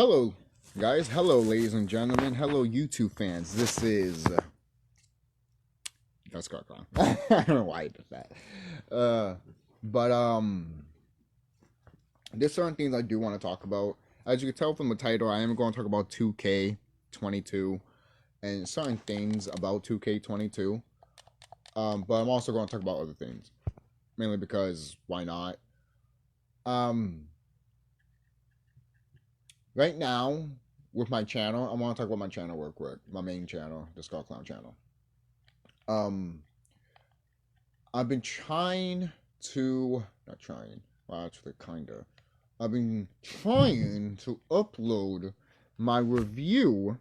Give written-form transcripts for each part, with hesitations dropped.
Hello, guys. Hello, ladies and gentlemen. Hello, YouTube fans. This is TheSkullKlown. I don't know why I did that. But there's certain things I do want to talk about. As you can tell from the title, I am going to talk about 2K22 and certain things about 2K22. But I'm also going to talk about other things, mainly because why not? Right now, with my channel, I want to talk about my channel real quick. My main channel, the TheSkullKlown channel. I've been trying to, not trying, well, actually, kinda. I've been trying to upload my review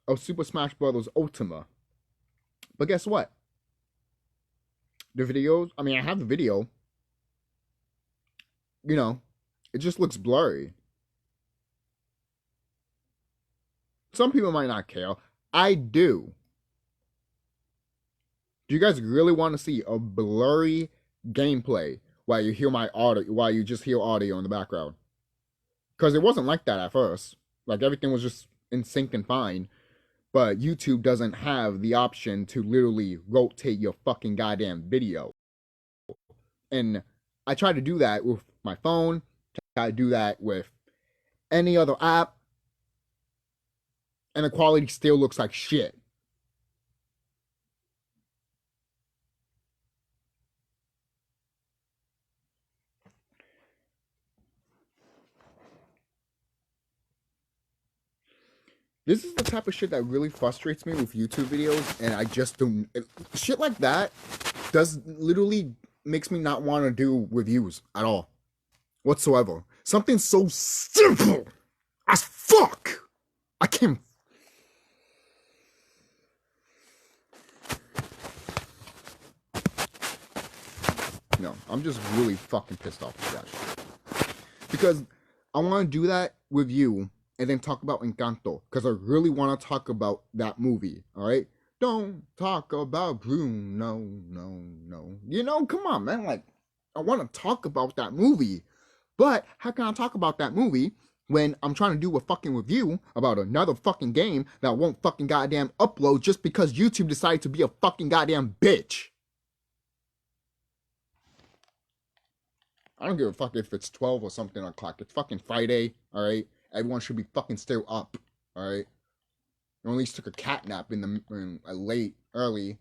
of Super Smash Bros. Ultima. But guess what? The videos, I mean, I have the video. You know, it just looks blurry. Some people might not care. I do. Do you guys really want to see a blurry gameplay while you hear my audio, while you just hear audio in the background? Because it wasn't like that at first. Like, everything was just in sync and fine. But YouTube doesn't have the option to literally rotate your fucking goddamn video. And I try to do that with my phone. I do that with any other app. And the quality still looks like shit. This is the type of shit that really frustrates me with YouTube videos, and I just don't. Shit like that does literally makes me not want to do reviews at all, whatsoever. Something so simple as fuck. I can't. No, I'm just really fucking pissed off with that shit. Because I want to do that with you and then talk about Encanto. Because I really want to talk about that movie, alright? Don't talk about Bruno, no. You know, come on, man. Like, I want to talk about that movie. But how can I talk about that movie when I'm trying to do a fucking review about another fucking game that won't fucking goddamn upload just because YouTube decided to be a fucking goddamn bitch? I don't give a fuck if it's 12 or something o'clock. It's fucking Friday, alright? Everyone should be fucking still up, alright? Or at least took a cat nap early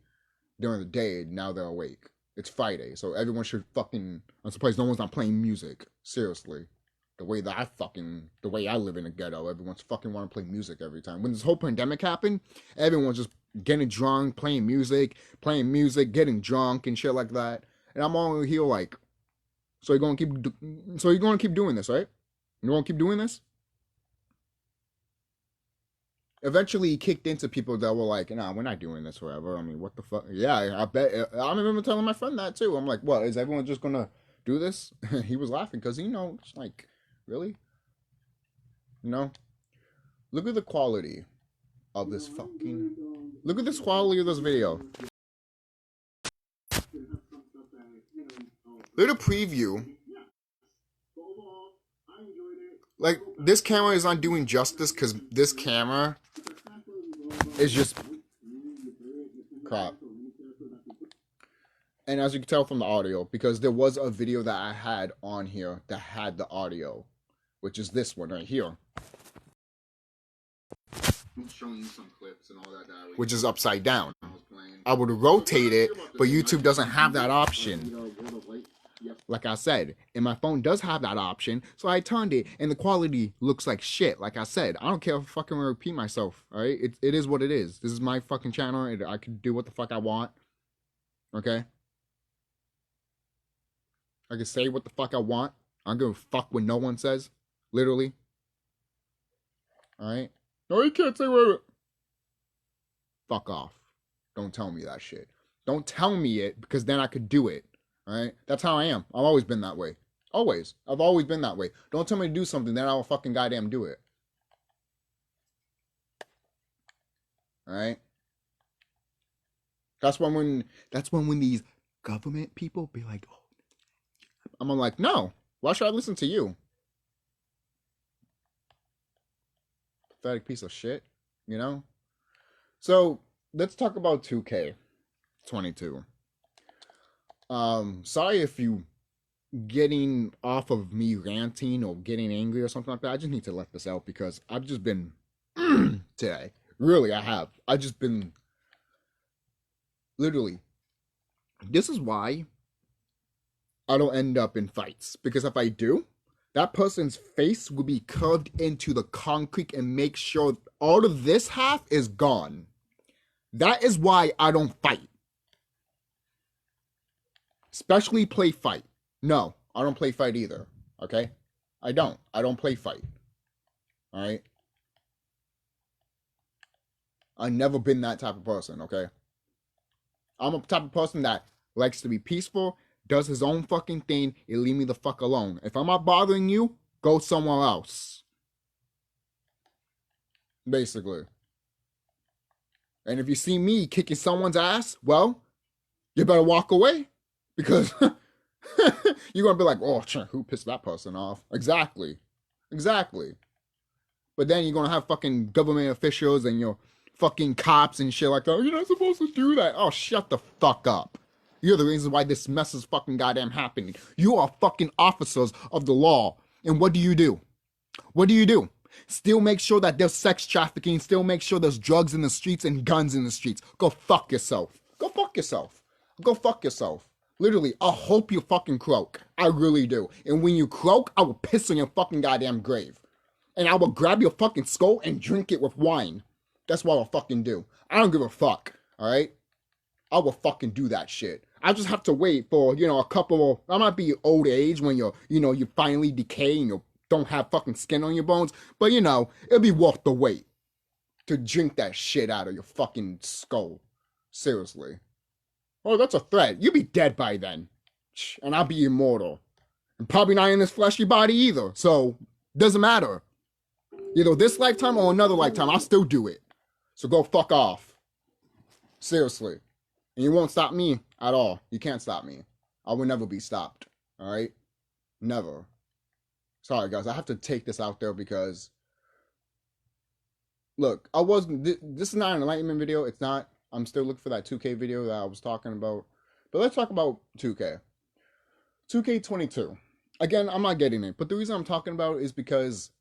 during the day, now they're awake. It's Friday, so everyone should fucking... I'm surprised no one's not playing music. Seriously. The way I live in a ghetto, everyone's fucking want to play music every time. When this whole pandemic happened, everyone's just getting drunk, playing music, getting drunk and shit like that. And I'm all here like... So you're gonna keep doing this, right? You're gonna keep doing this? Eventually, he kicked into people that were like, "Nah, we're not doing this forever." I mean, what the fuck? Yeah, I bet. I remember telling my friend that too. I'm like, "What? Is everyone just gonna do this?" He was laughing because it's like, really, look at the quality of this fucking. Look at this quality of this video. Look at the preview. Like, this camera is not doing justice because this camera is just crap. And as you can tell from the audio, because there was a video that I had on here that had the audio, which is this one right here. I'm showing you some clips and all that. Which is upside down. I would rotate it, but YouTube doesn't have that option. Like I said, and my phone does have that option, so I turned it, and the quality looks like shit. Like I said, I don't care if I fucking repeat myself, alright? It is what it is. This is my fucking channel, and I can do what the fuck I want, okay? I can say what the fuck I want. I don't give a fuck what no one says, literally. Alright? No, you can't say what. Fuck off. Don't tell me that shit. Don't tell me it, because then I could do it. Alright? That's how I am. I've always been that way. Always. I've always been that way. Don't tell me to do something, then I'll fucking goddamn do it. Alright? That's when these government people be like, oh, I'm like, no. Why should I listen to you? pathetic piece of shit, you know? So let's talk about 2K22. Sorry if you getting off of me ranting or getting angry or something like that. I just need to let this out because I've just been today. Really, I have. I just been literally. This is why I don't end up in fights, because if I do, that person's face will be curved into the concrete and make sure all of this half is gone. That is why I don't fight. Especially play fight. No, I don't play fight either. Okay? I don't. I don't play fight. Alright? I've never been that type of person, okay? I'm a type of person that likes to be peaceful, does his own fucking thing, and leave me the fuck alone. If I'm not bothering you, go somewhere else. Basically. And if you see me kicking someone's ass, well, you better walk away. Because you're going to be like, oh, who pissed that person off? Exactly. Exactly. But then you're going to have fucking government officials and your fucking cops and shit like that. You're not supposed to do that. Oh, shut the fuck up. You're the reason why this mess is fucking goddamn happening. You are fucking officers of the law. And what do? What do? Still make sure that there's sex trafficking. Still make sure there's drugs in the streets and guns in the streets. Go fuck yourself. Go fuck yourself. Go fuck yourself. Literally, I hope you fucking croak. I really do. And when you croak, I will piss on your fucking goddamn grave. And I will grab your fucking skull and drink it with wine. That's what I'll fucking do. I don't give a fuck. Alright? I will fucking do that shit. I just have to wait for, a couple of, I might be old age when you finally decay and you don't have fucking skin on your bones. But, it'll be worth the wait to drink that shit out of your fucking skull. Seriously. Oh, that's a threat. You'll be dead by then. And I'll be immortal. And probably not in this fleshy body either. So, doesn't matter. Either this lifetime or another lifetime, I'll still do it. So go fuck off. Seriously. And you won't stop me at all. You can't stop me. I will never be stopped. Alright? Never. Sorry, guys. I have to take this out there because... Look, this is not an enlightenment video. It's not. I'm still looking for that 2K video that I was talking about. But let's talk about 2K. 2K22. Again, I'm not getting it. But the reason I'm talking about it is because...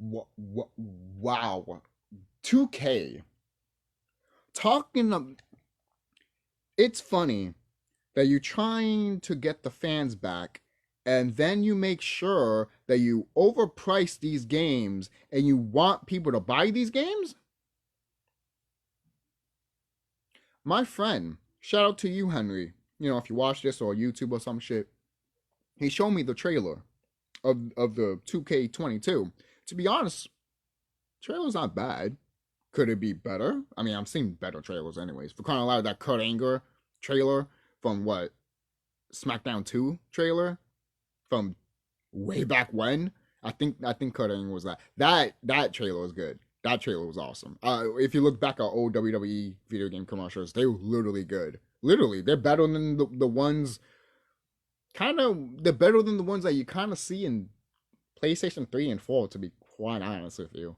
Wow. 2K. It's funny that you're trying to get the fans back, and then you make sure that you overprice these games and you want people to buy these games? My friend, shout out to you, Henry. If you watch this or YouTube or some shit, he showed me the trailer of the 2K22. To be honest, trailer's not bad. Could it be better? I mean, I've seen better trailers anyways. For crying out loud, that Kurt Angle trailer from what? SmackDown 2 trailer? From way back when? I think Kurt Angle was that. That trailer was good. That trailer was awesome. If you look back at old WWE video game commercials, they were literally good. Literally, they're better than the ones... They're better than the ones that you kind of see in PlayStation 3 and 4, to be quite honest with you.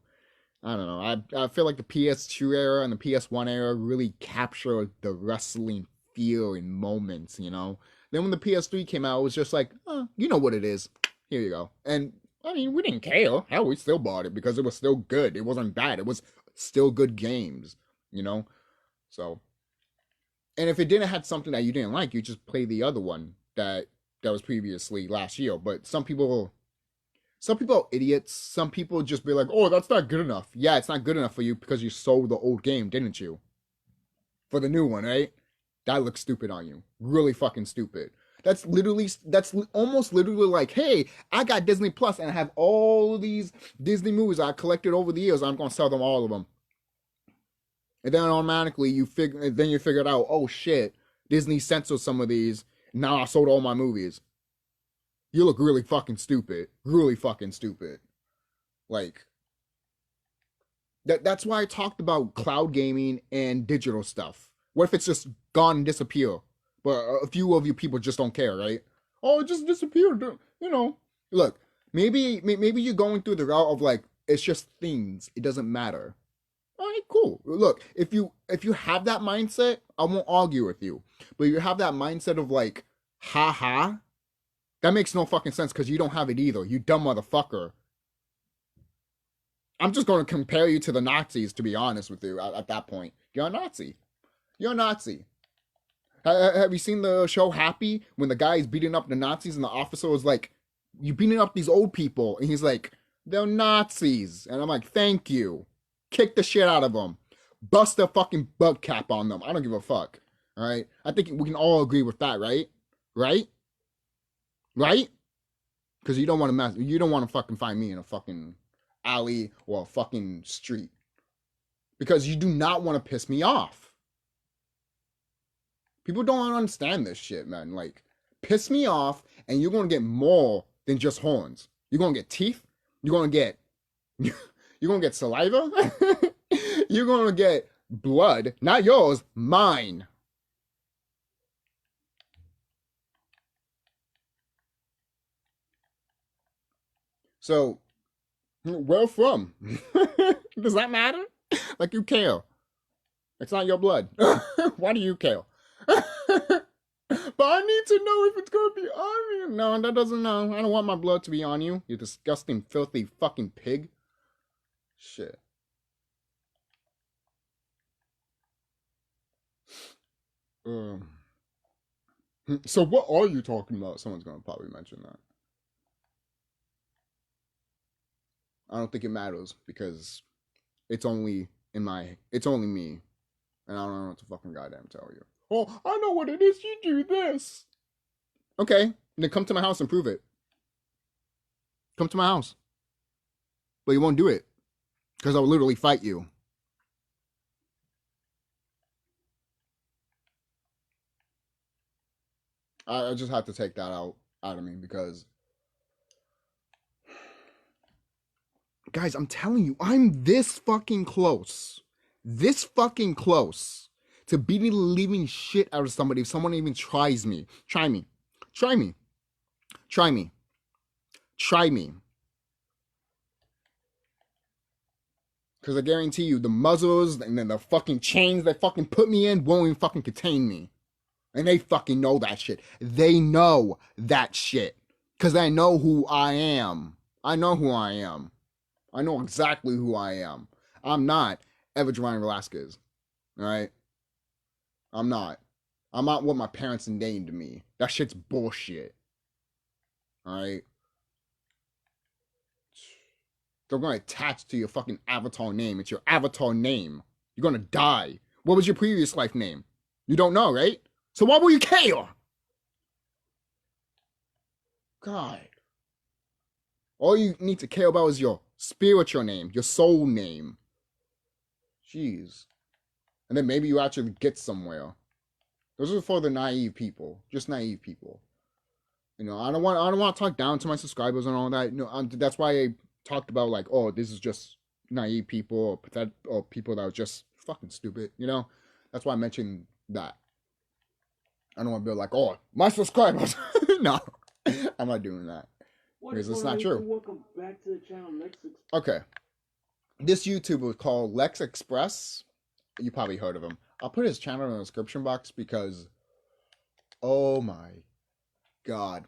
I don't know. I feel like the PS2 era and the PS1 era really captured the wrestling feel in moments, Then when the PS3 came out, it was just like, you know what it is. Here you go. And, I mean, we didn't care. Hell, we still bought it because it was still good. It wasn't bad. It was still good games, So, and if it didn't have something that you didn't like, you just play the other one that was previously last year. But some people are idiots. Some people just be like, oh, that's not good enough. Yeah, it's not good enough for you because you sold the old game, didn't you? For the new one, right? That looks stupid on you. Really fucking stupid. That's almost literally like, hey, I got Disney Plus and I have all these Disney movies I collected over the years. I'm going to sell them, all of them. And then automatically you figured out, oh shit, Disney censored some of these. Now I sold all my movies. You look really fucking stupid. Really fucking stupid. Like, that's why I talked about cloud gaming and digital stuff. What if it's just gone and disappear? But a few of you people just don't care, right? Oh, it just disappeared. Look, maybe you're going through the route of like, It's just things. It doesn't matter. All right, cool. Look, if you have that mindset, I won't argue with you. But you have that mindset of like, ha ha, that makes no fucking sense because you don't have it either. You dumb motherfucker. I'm just going to compare you to the Nazis, to be honest with you. At that point, you're a Nazi. You're a Nazi. Have you seen the show Happy when the guy is beating up the Nazis and the officer was like, "You beating up these old people," and he's like, "They're Nazis," and I'm like, "Thank you." Kick the shit out of them. Bust a fucking bug cap on them. I don't give a fuck. All right. I think we can all agree with that, right? Right? Right? Because you don't want to mess. You don't want to fucking find me in a fucking alley or a fucking street. Because you do not want to piss me off. People don't understand this shit, man. Like, piss me off, and you're gonna get more than just horns. You're gonna get teeth. You're gonna get. You're gonna get saliva. You're gonna get blood, not yours, mine. So, where from? Does that matter? Like, you care. It's not your blood. Why do you care? But I need to know if it's gonna be on me. No, that doesn't know. I don't want my blood to be on you. You disgusting, filthy fucking pig. Shit. So what are you talking about? Someone's gonna probably mention that. I don't think it matters because it's only it's only me, and I don't know what to fucking goddamn tell you. Oh, I know what it is. You do this. Okay, then come to my house and prove it. Come to my house, but you won't do it because I'll literally fight you. I just have to take that out of me because, guys, I'm telling you, I'm this fucking close, to beating the living shit out of somebody if someone even tries me. Try me, try me, try me, try me. Because I guarantee you, the muzzles and then the fucking chains they fucking put me in won't even fucking contain me. And they fucking know that shit. They know that shit. Because I know who I am. I know who I am. I know exactly who I am. I'm not Evergiven Velasquez. Alright? I'm not. I'm not what my parents named me. That shit's bullshit. Alright? They're gonna attach to your fucking avatar name. It's your avatar name. You're gonna die. What was your previous life name? You don't know, right? So why will you care? God. All you need to care about is your spiritual name, your soul name. Jeez. And then maybe you actually get somewhere. Those are for the naive people. Just naive people. You know, I don't want to talk down to my subscribers and all that. You know, that's why I talked about like, oh, this is just naive people or people that are just fucking stupid. You know, that's why I mentioned that. I don't want to be like, oh, my subscribers. No, I'm not doing that because it's not true. Welcome back to the channel, Lex. Okay, this YouTuber is called Lex Express. You probably heard of him. I'll put his channel in the description box because, oh my god,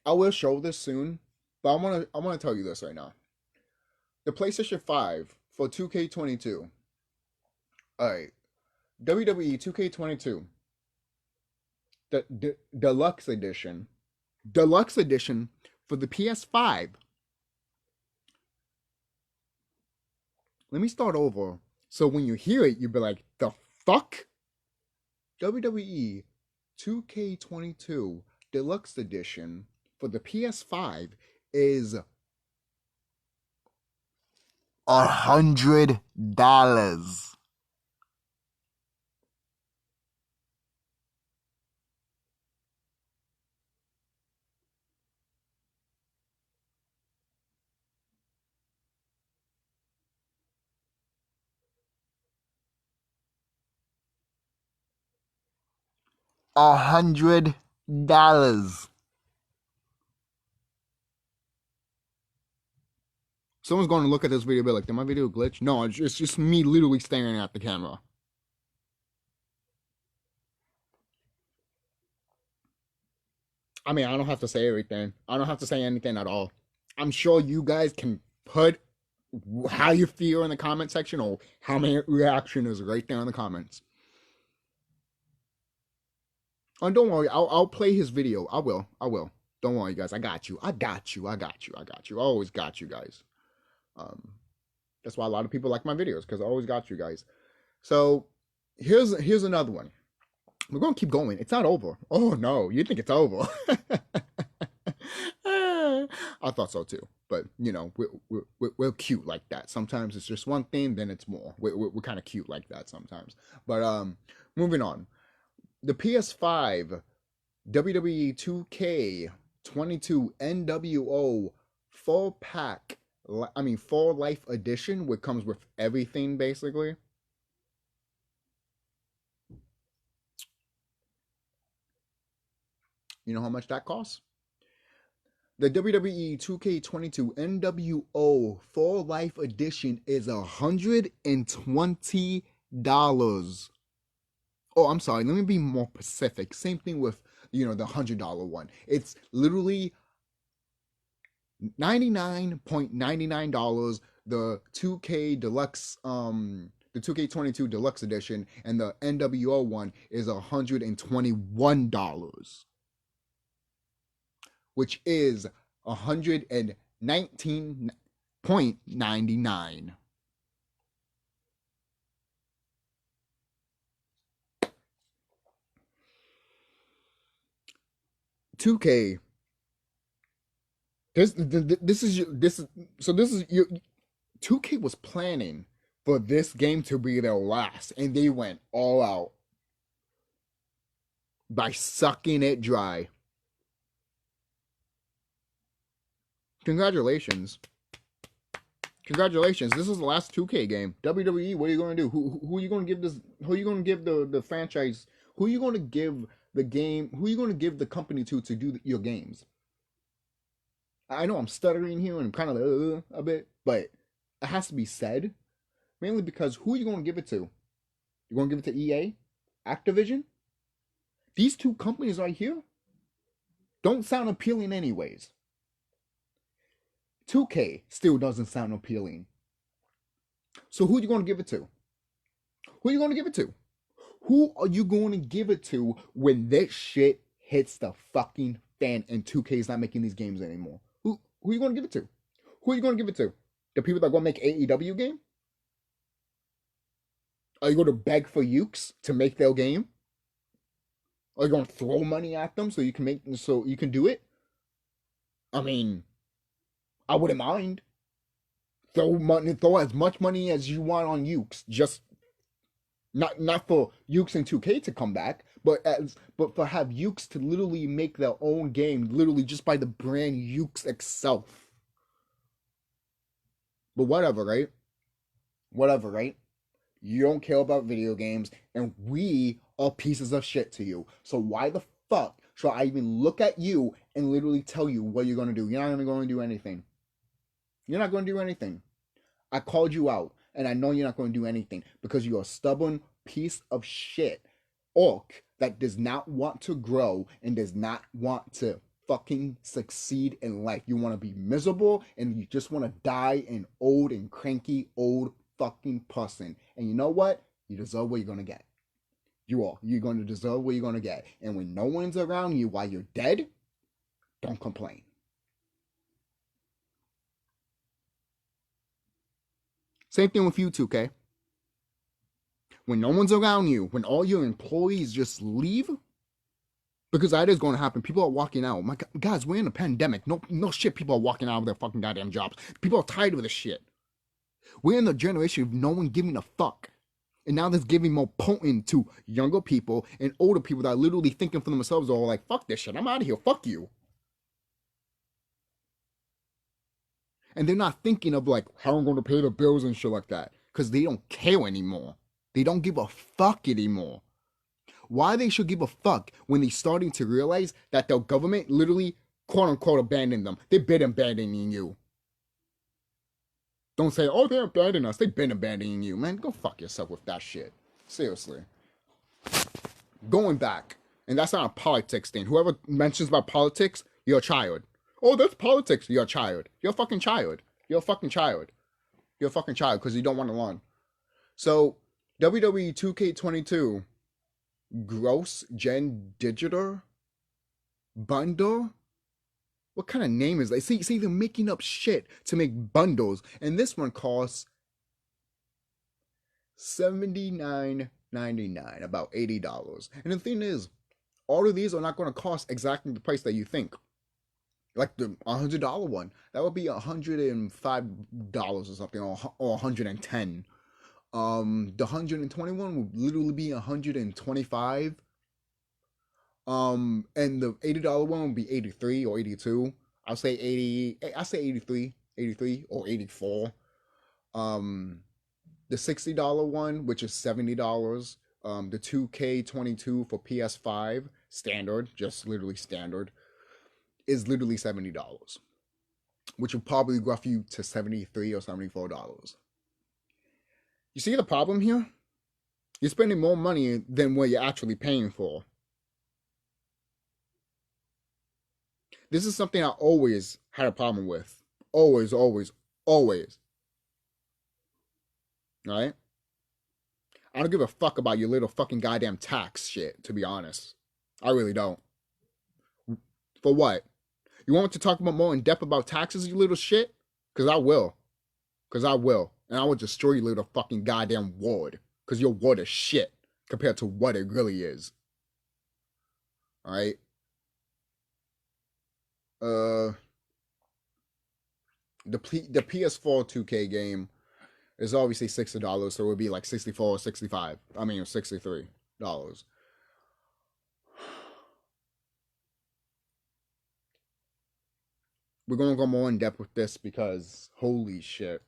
I will show this soon. But I want to tell you this right now. The PlayStation 5 for 2K22. All right, WWE 2K22. The deluxe edition for the PS5. Let me start over. So when you hear it, you'll be like, the fuck? WWE 2K22 deluxe edition for the PS5 is $100. $100. Someone's going to look at this video and be like, did my video glitch? No, it's just me literally staring at the camera. I mean, I don't have to say everything. I don't have to say anything at all. I'm sure you guys can put how you feel in the comment section or how my reaction is right there in the comments. Oh, don't worry. I'll play his video. I will. Don't worry, guys. I got you. I always got you guys. That's why a lot of people like my videos, because I always got you guys. So here's another one. We're gonna keep going. It's not over. Oh no, you think it's over? I thought so too. But you know, we're cute like that. Sometimes it's just one thing, then it's more. We're kind of cute like that sometimes. But moving on. The PS5 Wwe2k22 NWO full pack. I mean, full life edition, which comes with everything basically. You know how much that costs? The WWE2K22 NWO Full Life Edition is $120. Oh, I'm sorry. Let me be more specific. Same thing with, the $100 one. It's literally $99.99. The 2K Deluxe, the 2K22 Deluxe Edition, and the NWO one is $121. Which is $119.99. $2K. This is your 2K was planning for this game to be their last, and they went all out by sucking it dry. Congratulations. This is the last 2K game. WWE, what are you going to do? Who are you going to give this? Who are you going to give the franchise? Who are you going to give the game? Who are you going to give the company to do your games? I know I'm stuttering here and I'm kind of a bit, but it has to be said. Mainly because who are you going to give it to? You're going to give it to EA? Activision? These two companies right here don't sound appealing anyways. 2K still doesn't sound appealing. So who are you going to give it to? Who are you going to give it to? Who are you going to give it to when this shit hits the fucking fan and 2K is not making these games anymore? Who are you going to give it to? Who are you going to give it to? The people that are going to make AEW game? Are you going to beg for Ukes to make their game? Are you going to throw money at them so you can do it? I mean, I wouldn't mind. Throw as much money as you want on Ukes. Just not for Ukes and 2K to come back, but for have Ukes to literally make their own game, literally just by the brand Ukes itself. But whatever, right? You don't care about video games, and we are pieces of shit to you. So why the fuck should I even look at you and literally tell you what you're gonna do? You're not going to do anything. You're not going to do anything. I called you out, and I know you're not going to do anything because you're a stubborn piece of shit orc that does not want to grow and does not want to fucking succeed in life. You want to be miserable, and you just want to die an old and cranky old fucking person. And you know what? You deserve what you're going to get. You're going to deserve what you're going to get. And when no one's around you while you're dead, don't complain. Same thing with you, 2K. When no one's around you, when all your employees just leave, because that is going to happen. People are walking out. My God, guys, we're in a pandemic. No shit. People are walking out of their fucking goddamn jobs. People are tired of this shit. We're in the generation of no one giving a fuck. And now that's giving more potent to younger people and older people that are literally thinking for themselves, all like, fuck this shit. I'm out of here. Fuck you. And they're not thinking of like how I'm going to pay the bills and shit like that. Because they don't care anymore. They don't give a fuck anymore. Why they should give a fuck when they're starting to realize that the government literally, quote unquote, abandoned them. They've been abandoning you. Don't say, oh, they're abandoning us. They've been abandoning you, man. Go fuck yourself with that shit. Seriously. Going back, and that's not a politics thing. Whoever mentions about politics, you're a child. Oh, that's politics. You're a child. You're a fucking child. You're a fucking child. You're a fucking child because you don't want to learn. So, Wwe2k22 gross gen digital bundle. What kind of name is that? See, they're making up shit to make bundles, and this one costs $79.99, about $80. And the thing is, all of these are not going to cost exactly the price that you think. Like the $100 one, that would be $105 or something, or $110. The 121 would literally be $125. And the $80 one would be 83 or 82. I'll say 83 or 84. The $60 one, which is $70. The 2K22 for PS5 standard, just literally standard, is literally $70, which will probably rough you to $73 or $74. You see the problem here? You're spending more money than what you're actually paying for. This is something I always had a problem with. Always. Right? I don't give a fuck about your little fucking goddamn tax shit, to be honest. I really don't. For what? You want to talk about more in depth about taxes, you little shit? Because I will. And I will destroy your little fucking goddamn ward. Because your ward is shit compared to what it really is. Alright? The PS4 2K game is obviously $60, so it would be like $64 or $65. I mean, $63. We're gonna go more in depth with this because holy shit.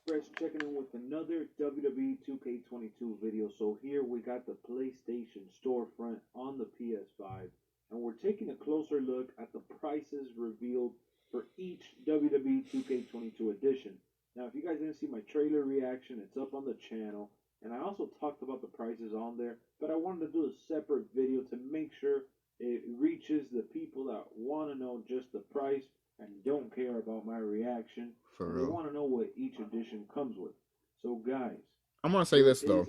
Fresh checking in with another WWE2K22 video. So here we got the PlayStation storefront on the PS5, and we're taking a closer look at the prices revealed for each WWE2K22 edition. Now, if you guys didn't see my trailer reaction, it's up on the channel, and I also talked about the prices on there, but I wanted to do a separate video to make sure it reaches the people that want to know just the price and don't care about my reaction. For real. They want to know what each edition comes with. So, guys, I'm gonna say this though.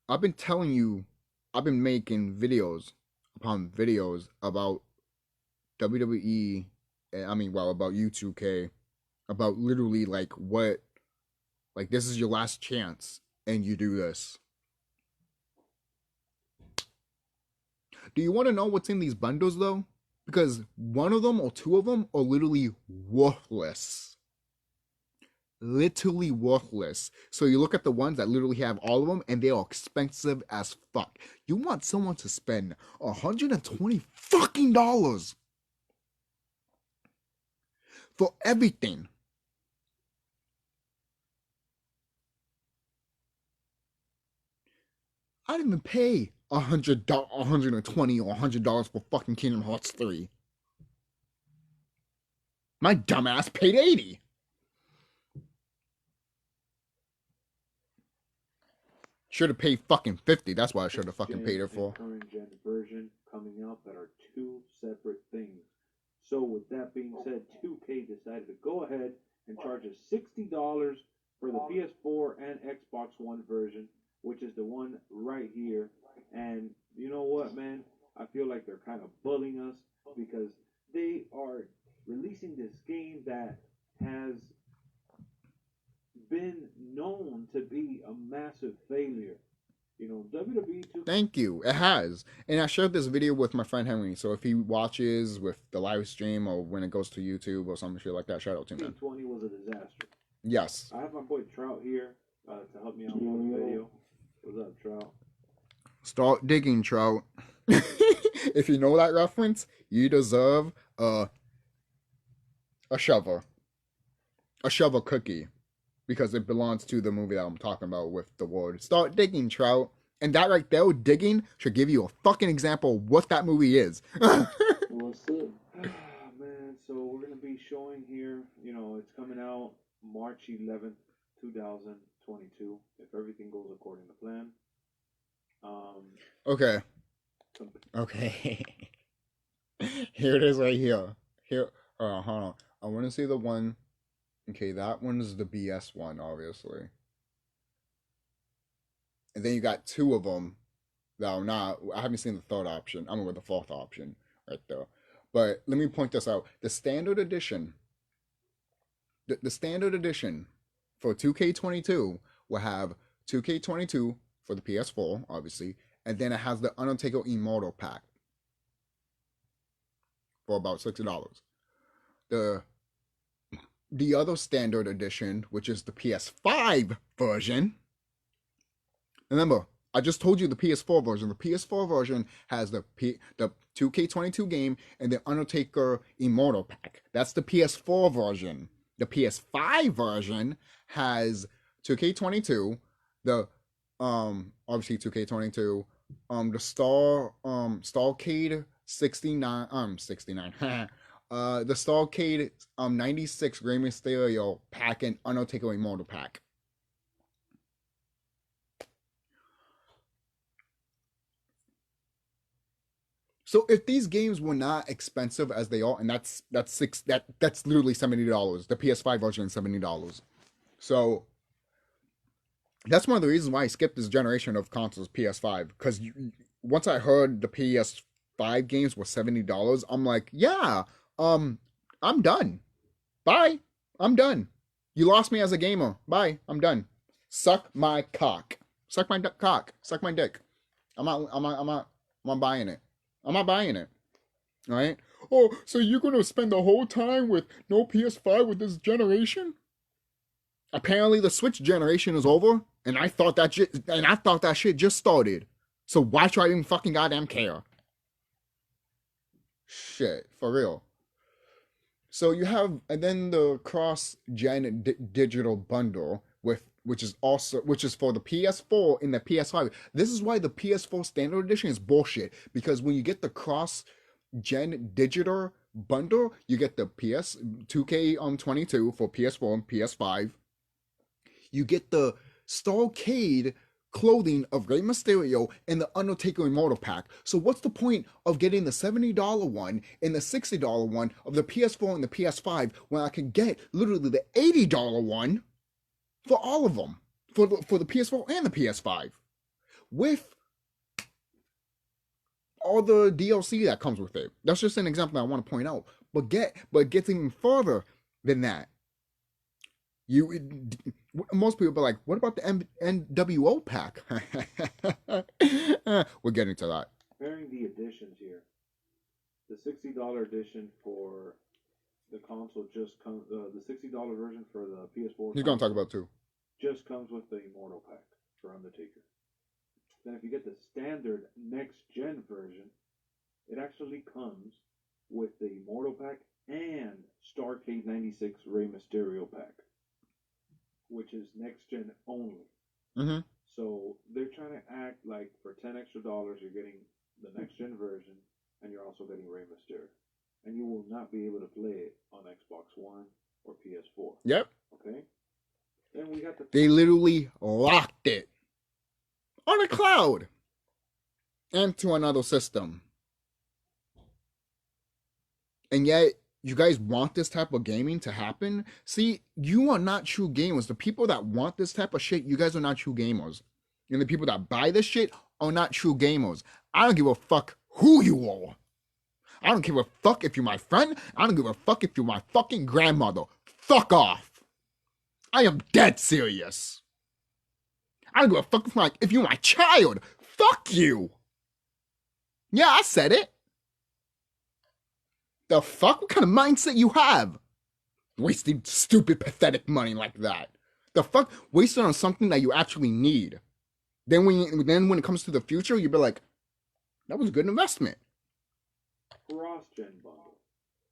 I've been telling you, I've been making videos upon videos about WWE. About U2K, about literally like what, like this is your last chance, and you do this. Do you want to know what's in these bundles though? Because one of them or two of them are literally worthless. Literally worthless. So you look at the ones that literally have all of them and they are expensive as fuck. You want someone to spend $120 fucking dollars for everything. I didn't even pay $120 or $100 for fucking Kingdom Hearts 3. My dumbass paid $80. Should have paid fucking $50. That's what I should have fucking paid it for. Current gen version coming out that are two separate things. So with that being said, 2K decided to go ahead and charge us $60 for the PS4 and Xbox One version, which is the one right here. And you know what, man? I feel like they're kind of bullying us because they are releasing this game that has been known to be a massive failure. You know, WWE 2K. Thank you. It has. And I shared this video with my friend Henry. So if he watches with the live stream or when it goes to YouTube or some shit like that, shout out to him. 2020 was a disaster. Yes. I have my boy Trout here to help me out with the video. What's up, Trout? Start digging, Trout. If you know that reference, you deserve a shovel. A shovel cookie. Because it belongs to the movie that I'm talking about with the word start digging, Trout. And that right there, digging, should give you a fucking example of what that movie is. What's up? Man, so we're gonna be showing here. You know, it's coming out March 11th, 2022. If everything goes according to plan. Okay. Some, Okay. Here it is right here. Here. Hold on. I want to see the one. Okay, that one is the BS one, obviously. And then you got two of them that are not. I haven't seen the third option. I'm with the fourth option right there. But let me point this out. The standard edition. The standard edition for 2K22 will have 2K22 for the PS4, obviously, and then it has the Untouchable Immortal pack for about $60. The the other standard edition, which is the PS5 version. Remember, I just told you the PS4 version. The PS4 version has the 2K22 game and the Undertaker Immortal pack. That's the PS4 version. The PS5 version has 2K22, the obviously 2K22, the Starcade 69 the Starcade 96 Rey Mysterio pack and Undertaker Immortal pack. So if these games were not expensive as they are, and that's literally $70. The PS5 version is $70. So that's one of the reasons why I skipped this generation of consoles, PS5, because once I heard the PS5 games were $70, I'm like, yeah, I'm done. Bye. I'm done. You lost me as a gamer. Bye. I'm done. Suck my cock. Suck my cock. Suck my dick. I'm not buying it. I'm not buying it. All right? Oh, so you're going to spend the whole time with no PS5 with this generation? Apparently the Switch generation is over, and I thought that shit just started. So why should I even fucking goddamn care? Shit, for real. So you have, and then the cross-gen digital bundle which is for the PS4 and the PS5. This is why the PS4 standard edition is bullshit, because when you get the cross-gen digital bundle, you get the PS 2K22 for PS4 and PS5. You get the Starcade clothing of Rey Mysterio and the Undertaker Immortal pack. So what's the point of getting the $70 one and the $60 one of the PS4 and the PS5 when I can get literally the $80 one for all of them, for the PS4 and the PS5, with all the DLC that comes with it? That's just an example I want to point out. But gets even further than that. Most people are like, what about the NWO pack? We're getting to that. Comparing the editions here, the $60 edition for the console just comes. The $60 version for the PS4. He's gonna talk about too. Just comes with the Immortal pack for Undertaker. Then if you get the standard next gen version, it actually comes with the Immortal pack and Starcade 96 Rey Mysterio pack, which is next gen only. Mm-hmm. So they're trying to act like for $10 extra, you're getting the next gen version, and you're also getting Rey Mysterio, and you will not be able to play it on Xbox One or PS4. Yep. Okay. Then we got They literally locked it on a cloud into another system. And yet, you guys want this type of gaming to happen? See, you are not true gamers. The people that want this type of shit, you guys are not true gamers. And the people that buy this shit are not true gamers. I don't give a fuck who you are. I don't give a fuck if you're my friend. I don't give a fuck if you're my fucking grandmother. Fuck off. I am dead serious. I don't give a fuck if you're my child. Fuck you. Yeah, I said it. The fuck? What kind of mindset you have? Wasting stupid, pathetic money like that. The fuck? Wasting on something that you actually need. Then when it comes to the future, you'll be like, that was a good investment. Cross-gen bundle.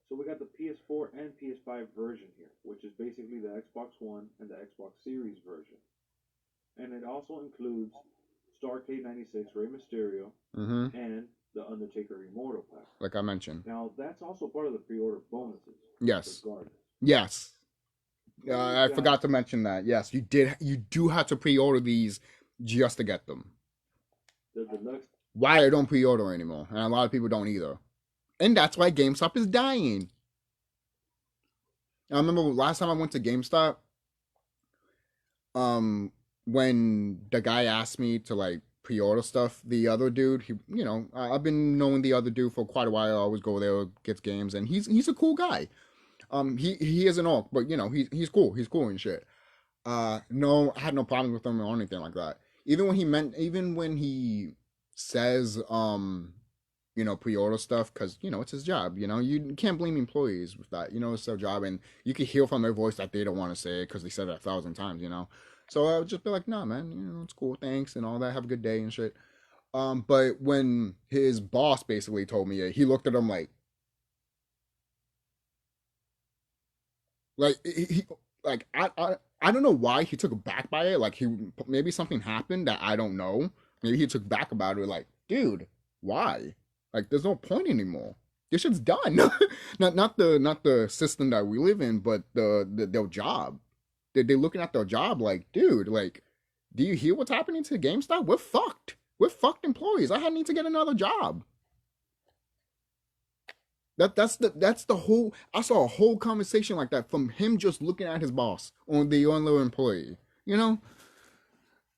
So we got the PS4 and PS5 version here, which is basically the Xbox One and the Xbox Series version. And it also includes Starcade 96 Rey Mysterio and the Undertaker Immortal pack. Like I mentioned. Now, that's also part of the pre-order bonuses. Yes. regardless. Yes. Then we I got forgot to mention that. Yes, you did. You do have to pre-order these just to get them. the deluxe. Why I don't pre-order anymore, and a lot of people don't either. And that's why GameStop is dying. I remember last time I went to GameStop, um, when the guy asked me to like pre-order stuff, the other dude, I've been knowing the other dude for quite a while. I always go there, gets games, and he's a cool guy. He is an orc, but he's cool. He's cool and shit. No, I had no problems with him or anything like that. Even when he says, pre-order stuff, because it's his job. You can't blame employees with that. It's their job, and you can hear from their voice that they don't want to say it because they said it 1,000 times. So I would just be like, nah, man, it's cool, thanks, and all that. Have a good day and shit. But when his boss basically told me it, he looked at him like he like I don't know why he took aback by it. Like maybe something happened that I don't know. Maybe he took back about it. Like, dude, why? Like, there's no point anymore. This shit's done. not the system that we live in, but their job. They're looking at their job like, dude, like, do you hear what's happening to GameStop? We're fucked. We're fucked employees. I need to get another job. That's the whole. I saw a whole conversation like that from him just looking at his boss on the other employee.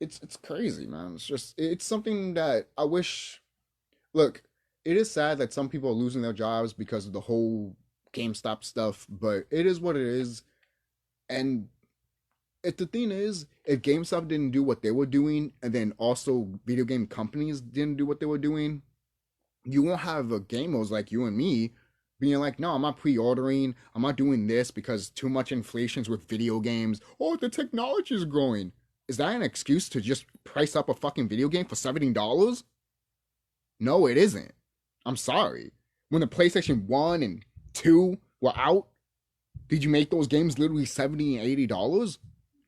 It's crazy, man. It's something that I wish. Look, it is sad that some people are losing their jobs because of the whole GameStop stuff, but it is what it is. And if the thing is, if GameStop didn't do what they were doing, and then also video game companies didn't do what they were doing, you won't have gamers like you and me being like, no, I'm not pre-ordering, I'm not doing this because too much inflation's with video games. Oh, the technology is growing. Is that an excuse to just price up a fucking video game for $70? No, it isn't. I'm sorry. When the PlayStation 1 and 2 were out, did you make those games literally $70 and $80?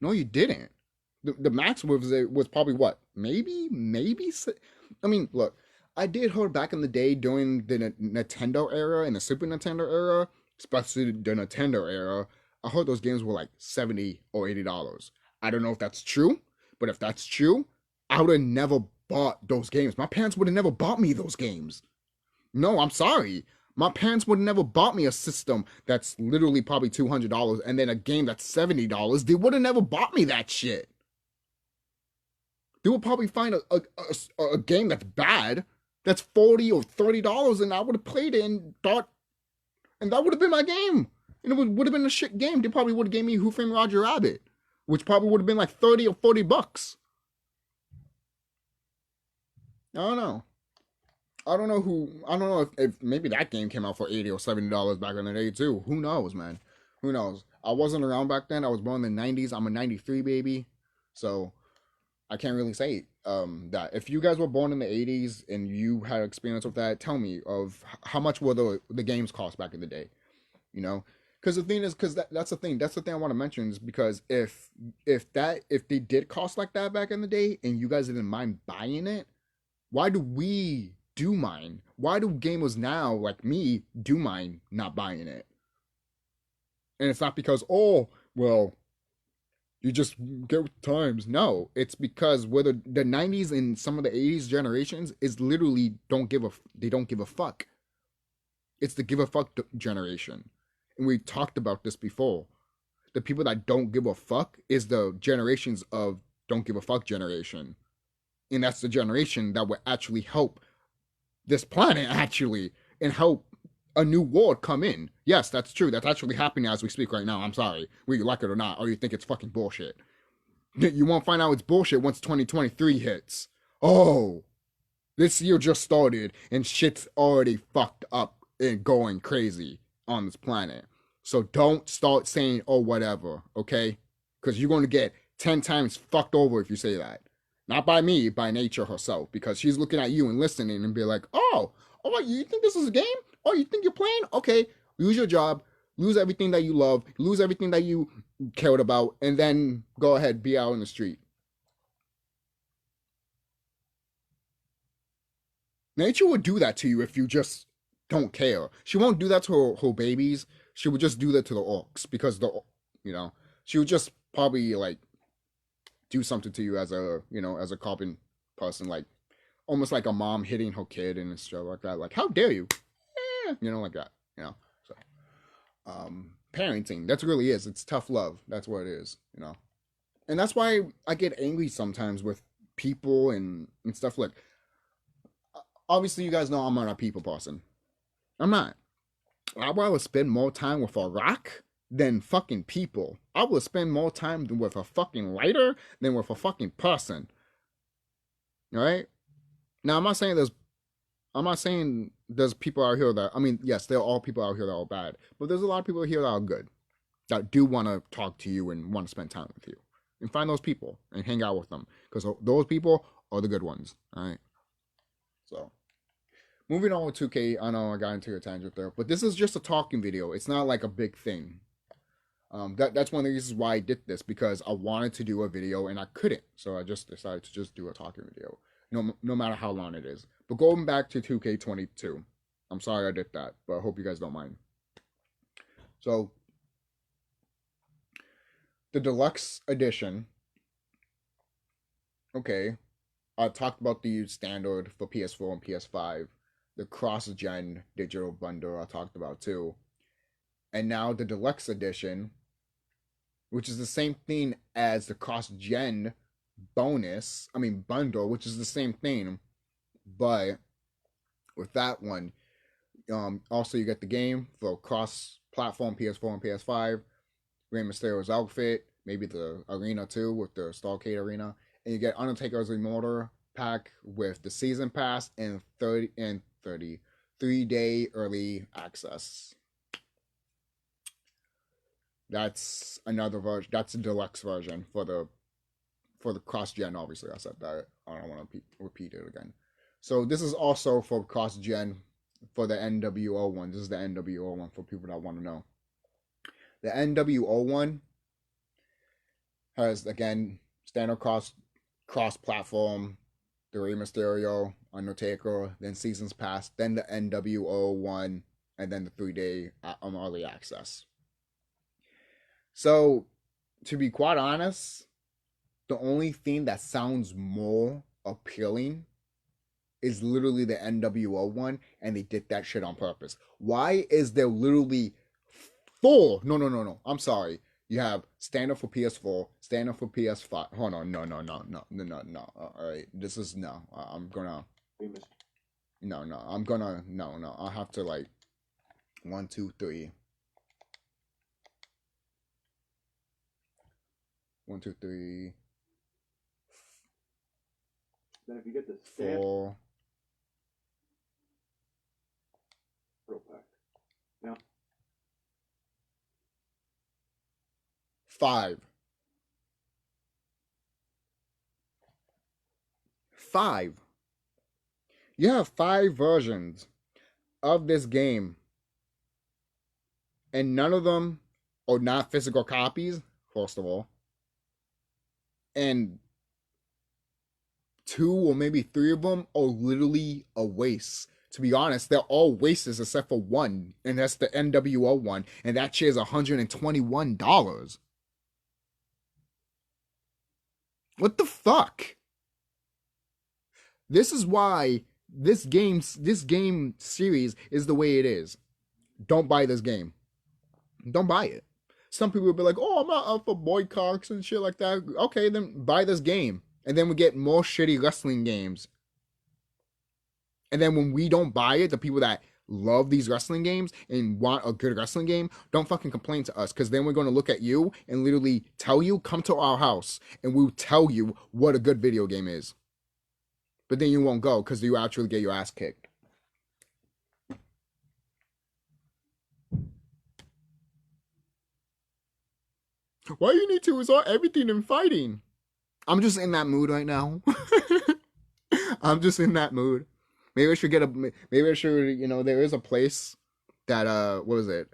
No, you didn't. The max was probably what? Maybe? I mean, look, I did hear back in the day during the Nintendo era and the Super Nintendo era, especially the Nintendo era, I heard those games were like $70 or $80. I don't know if that's true, but if that's true, I would have never bought those games. My parents would have never bought me those games. No, I'm sorry. My parents would have never bought me a system that's literally probably $200 and then a game that's $70. They would have never bought me that shit. They would probably find a game that's bad, that's $40 or $30, and I would have played it and thought, and that would have been my game. And it would have been a shit game. They probably would have gave me Who Framed Roger Rabbit, which probably would have been like 30 or $40. I don't know. I don't know if maybe that game came out for $80 or $70 back in the day too. Who knows, man? Who knows? I wasn't around back then. I was born in the 90s. I'm a 93 baby. So I can't really say that. If you guys were born in the 80s and you had experience with that, tell me of how much were the games cost back in the day. Because the thing is, that's the thing. That's the thing I want to mention is because if they did cost like that back in the day and you guys didn't mind buying it, why do we do mine? Why do gamers now like me do mine not buying it? And it's not because, oh, well, you just get with the times. No, it's because whether the 90s and some of the 80s generations is literally they don't give a fuck. It's the give a fuck generation. And we talked about this before. The people that don't give a fuck is the generations of don't give a fuck generation. And that's the generation that will actually help this planet actually and help a new world come in. Yes, that's true. That's actually happening as we speak right now. I'm sorry, whether you like it or not, or you think it's fucking bullshit. You won't find out it's bullshit once 2023 hits. Oh, this year just started and shit's already fucked up and going crazy on this planet. So don't start saying, oh, whatever, okay? Because you're going to get 10 times fucked over if you say that. Not by me, by nature herself, because she's looking at you and listening and be like, oh, you think this is a game? Oh, you think you're playing? Okay, lose your job, lose everything that you love, lose everything that you cared about, and then go ahead, be out in the street. Nature would do that to you if you just don't care. She won't do that to her babies. she would just do that to the orcs because you know, she would just probably like do something to you as a, you know, as a carbon person, like almost like a mom hitting her kid and stuff like that. Like, how dare you? You know, like that. You know, so parenting. That's really is. It's tough love. That's what it is. You know, and that's why I get angry sometimes with people and stuff. Like, obviously, you guys know I'm not a people person. I'm not. I'd rather spend more time with a rock than fucking people. I would spend more time with a fucking writer than with a fucking person. All right. Now, I'm not saying there's people out here that, I mean, yes, there are all people out here that are bad, but there's a lot of people here that are good, that do want to talk to you and want to spend time with you. And find those people and hang out with them, because those people are the good ones. All right. So, moving on with 2K, I know I got into a tangent there, but this is just a talking video. It's not like a big thing. That's one of the reasons why I did this, because I wanted to do a video and I couldn't, so I just decided to just do a talking video, no matter how long it is. But going back to 2K22, I'm sorry I did that, but I hope you guys don't mind. So, the deluxe edition. Okay, I talked about the standard for PS4 and PS5, the cross-gen digital bundle I talked about too, and now the deluxe edition, which is the same thing as the cross-gen bundle, which is the same thing, but with that one, also you get the game for cross-platform PS4 and PS5, Rey Mysterio's outfit, maybe the arena too with the Starcade arena, and you get Undertaker's Immortal pack with the season pass and 3-day early access. That's another version. That's a deluxe version for the cross gen. Obviously, I said that. I don't want to repeat it again. So this is also for cross gen for the NWO one. This is the NWO one for people that want to know. The NWO one has, again, standard cross platform, the Rey Mysterio, Undertaker, then Seasons Pass, then the NWO one, and then the 3-day early access. So, to be quite honest, the only thing that sounds more appealing is literally the NWO one, and they did that shit on purpose. Why is there literally 4? No. I'm sorry. You have standard for PS4, standard for PS5. Hold on, no. All right, this is no. I'm gonna. No. I'm gonna no. I'll have to like 1, 2, 3. 1, 2, 3. Then if you get the 4. Pro pack. Now 5. 5. You have 5 versions of this game, and none of them are not physical copies, first of all. And 2 or maybe 3 of them are literally a waste. To be honest, they're all wastes except for one, and that's the NWO one, and that shit is $121. What the fuck? This is why this game series is the way it is. Don't buy this game. Don't buy it. Some people will be like, "Oh, I'm not up for boycotts and shit like that." Okay, then buy this game, and then we get more shitty wrestling games. And then when we don't buy it, the people that love these wrestling games and want a good wrestling game, don't fucking complain to us, because then we're going to look at you and literally tell you, come to our house, and we'll tell you what a good video game is. But then you won't go because you actually get your ass kicked. Why you need to resort everything in fighting? I'm just in that mood right now. I'm just in that mood. Maybe I should there is a place that what is it?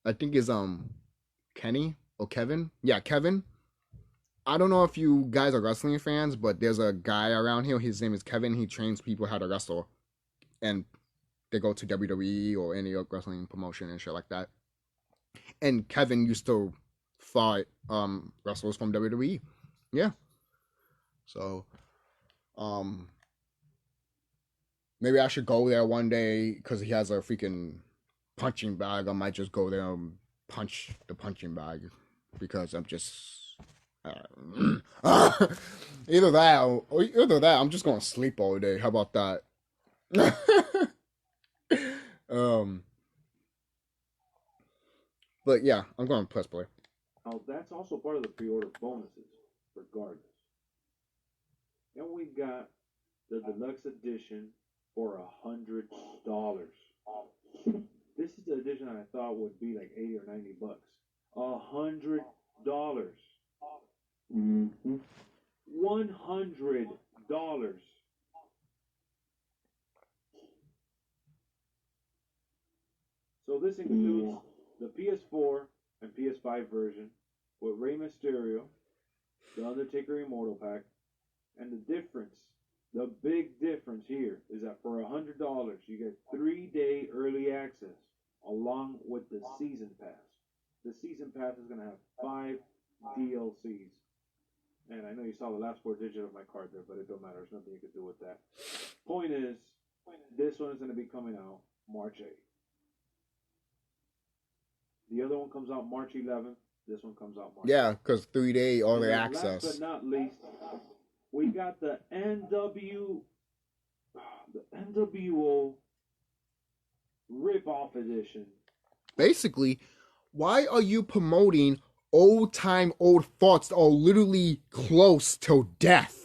I think is Kenny or Kevin? Yeah, Kevin. I don't know if you guys are wrestling fans, but there's a guy around here. His name is Kevin. He trains people how to wrestle, and they go to WWE or any wrestling promotion and shit like that. And Kevin used to fight wrestlers from WWE. Yeah. So maybe I should go there one day because he has a freaking punching bag. I might just go there and punch the punching bag because I'm just either that, I'm just gonna sleep all day. How about that? um, but yeah, I'm going to press play. Now, that's also part of the pre-order bonuses, regardless. Then we got the deluxe edition for $100. This is the edition I thought would be like 80 or 90 bucks. $100. Mm-hmm. $100. So this includes the PS4 and PS5 version with Rey Mysterio, the Undertaker Immortal Pack, and the difference, the big difference here is that for $100 you get 3-day early access along with the Season Pass. The Season Pass is going to have 5 DLCs. And I know you saw the last 4 digits of my card there, but it don't matter. There's nothing you can do with that. Point is, this one is going to be coming out March 8th. The other one comes out March 11th. This one comes out March 8th. Yeah, because 3-day early access. Last but not least, we got the NWO Rip-Off Edition. Basically, why are you promoting old thoughts that are literally close to death?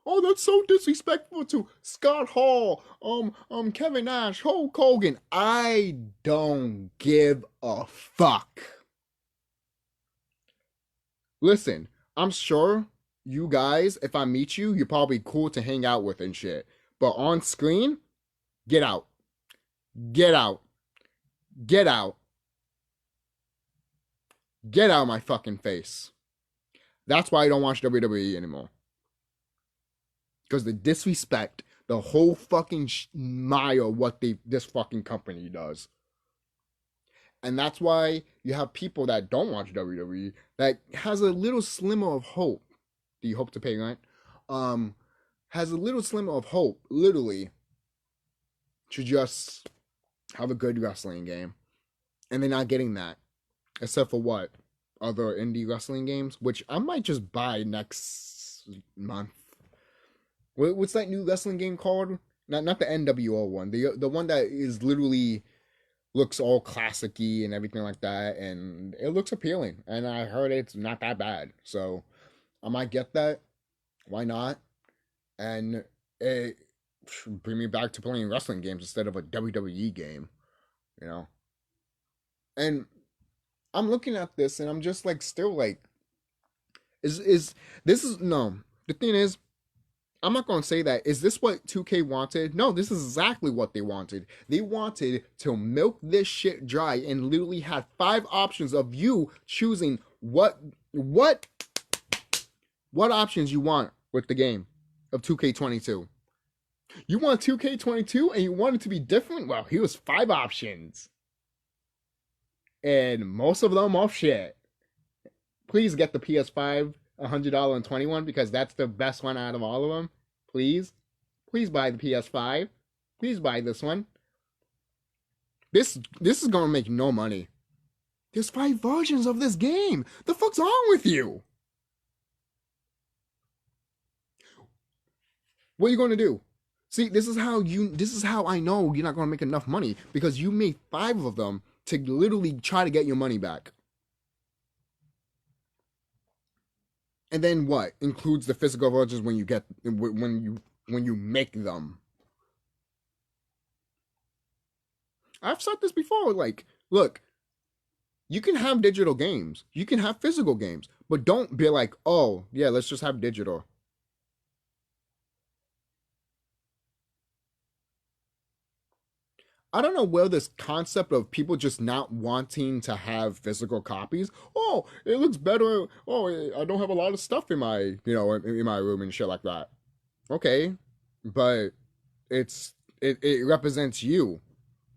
Oh, that's so disrespectful to Scott Hall, Kevin Nash, Hulk Hogan. I don't give a fuck. Listen, I'm sure you guys, if I meet you, you're probably cool to hang out with and shit. But on screen, get out. Get out. Get out. Get out of my fucking face. That's why I don't watch WWE anymore. Because the disrespect, the whole fucking mile what this fucking company does. And that's why you have people that don't watch WWE that has a little slimmer of hope. Do you hope to pay rent? Has a little slimmer of hope, literally, to just have a good wrestling game. And they're not getting that. Except for what? Other indie wrestling games? Which I might just buy next month. What's that new wrestling game called? Not the NWO one. The one that is literally looks all classic-y and everything like that, and it looks appealing. And I heard it's not that bad, so I might get that. Why not? And it bring me back to playing wrestling games instead of a WWE game, you know. And I'm looking at this, and I'm just like, still like, is this is no. The thing is, I'm not going to say that. Is this what 2K wanted? No, this is exactly what they wanted. They wanted to milk this shit dry and literally had 5 options of you choosing what options you want with the game of 2K22. You want 2K22 and you want it to be different? Well, here's 5 options. And most of them off shit. Please get the PS5 $100.21 because that's the best one out of all of them. Please buy the PS5. Please buy this one. This is gonna make no money. There's 5 versions of this game. The fuck's wrong with you? What are you gonna do? See, this is how I know you're not gonna make enough money because you made 5 of them to literally try to get your money back. And then what? Includes the physical versions when you make them. I've said this before, like, look, you can have digital games. You can have physical games. But don't be like, oh, yeah, let's just have digital. I don't know where this concept of people just not wanting to have physical copies. Oh, it looks better. Oh, I don't have a lot of stuff in my, in my room and shit like that. Okay, but it's it represents you.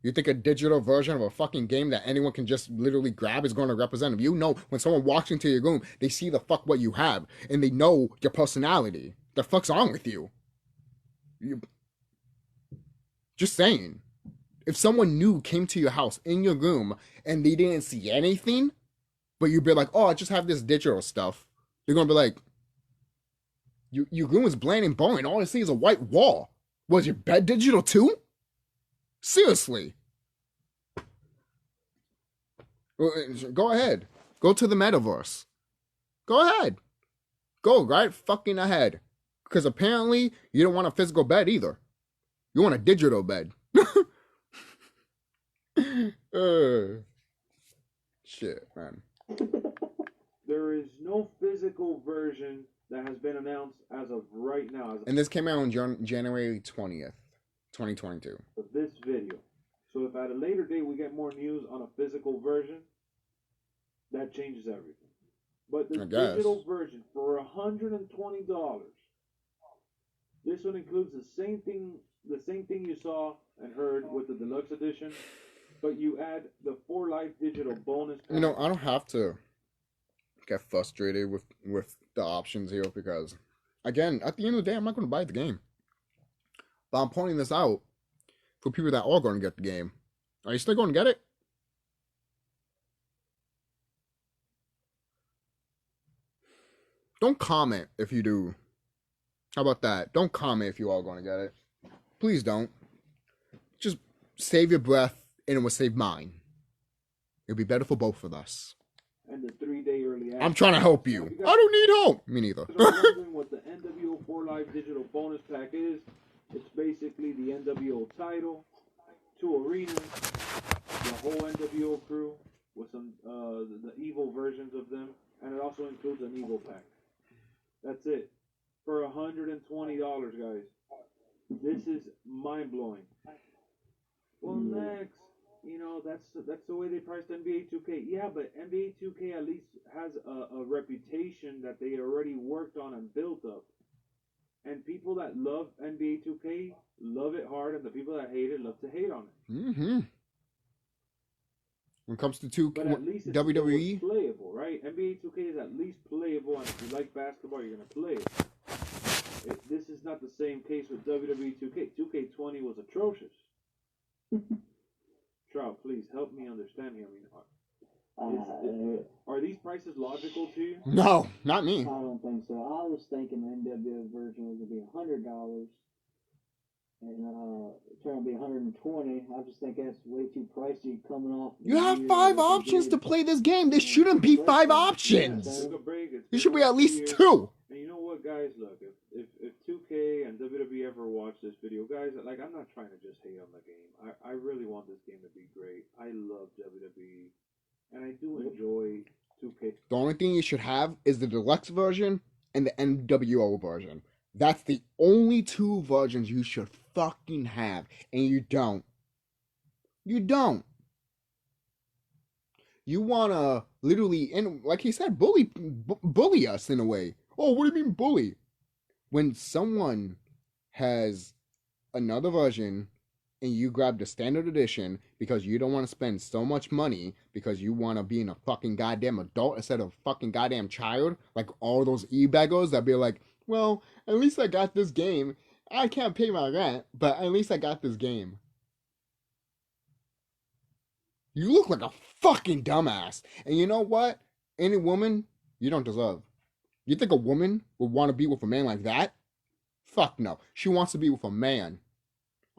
You think a digital version of a fucking game that anyone can just literally grab is going to represent you? No, when someone walks into your room, they see the fuck what you have, and they know your personality. The fuck's wrong with you? You just saying. If someone new came to your house in your room and they didn't see anything, but you'd be like, oh, I just have this digital stuff, they're gonna be like, your room is bland and boring. All I see is a white wall. Was your bed digital too? Seriously. Go ahead. Go to the metaverse. Go ahead. Go right fucking ahead. Because apparently you don't want a physical bed either. You want a digital bed. Shit, man. There is no physical version that has been announced as of right now. And this came out on January 20th, 2022. Of this video. So if at a later date we get more news on a physical version, that changes everything. But the digital version for $120, this one includes the same thing you saw and heard with the deluxe edition, but you add the 4 Life digital bonus pack. You know, I don't have to get frustrated with the options here because, again, at the end of the day, I'm not going to buy the game. But I'm pointing this out for people that are going to get the game. Are you still going to get it? Don't comment if you do. How about that? Don't comment if you are going to get it. Please don't. Just save your breath and it will save mine. It'll be better for both of us. And the 3-day early access. I'm trying to help you. I don't need help. Me neither. What the NWO 4 Life digital bonus pack is, it's basically the NWO title, 2 arenas, the whole NWO crew with some the evil versions of them, and it also includes an evil pack. That's it. For $120, guys. This is mind-blowing. Well, next, you know, that's the way they priced NBA 2K. Yeah, but NBA 2K at least has a reputation that they already worked on and built up. And people that love NBA 2K love it hard, and the people that hate it love to hate on it. Mm-hmm. When it comes to but at least it's WWE, playable, right? NBA 2K is at least playable, and if you like basketball, you're gonna play it. This is not the same case with WWE 2K. 2K20 was atrocious. Trout, please help me understand here. I mean, are these prices logical to you? No, not me. I don't think so. I was thinking the NWO version was gonna be $100, and trying to be $120. I just think that's way too pricey coming off. You have 5 options to play this game. There shouldn't be 5 options. There should be at least 2. And you know what, guys? Look, if 2K and WWE ever watch this video, guys, like, I'm not trying to just hate on the game. I really want this game to be great. I love WWE, and I do enjoy 2K. The only thing you should have is the deluxe version and the NWO version. That's the only 2 versions you should fucking have, and you don't. You don't. You wanna literally, and like he said, bully us in a way. Oh, what do you mean bully? When someone has another version and you grab the standard edition because you don't want to spend so much money because you want to be in a fucking goddamn adult instead of a fucking goddamn child, like all those e-beggars that be like, well, at least I got this game. I can't pay my rent, but at least I got this game. You look like a fucking dumbass. And you know what? Any woman, you don't deserve. You think a woman would want to be with a man like that? Fuck no. She wants to be with a man.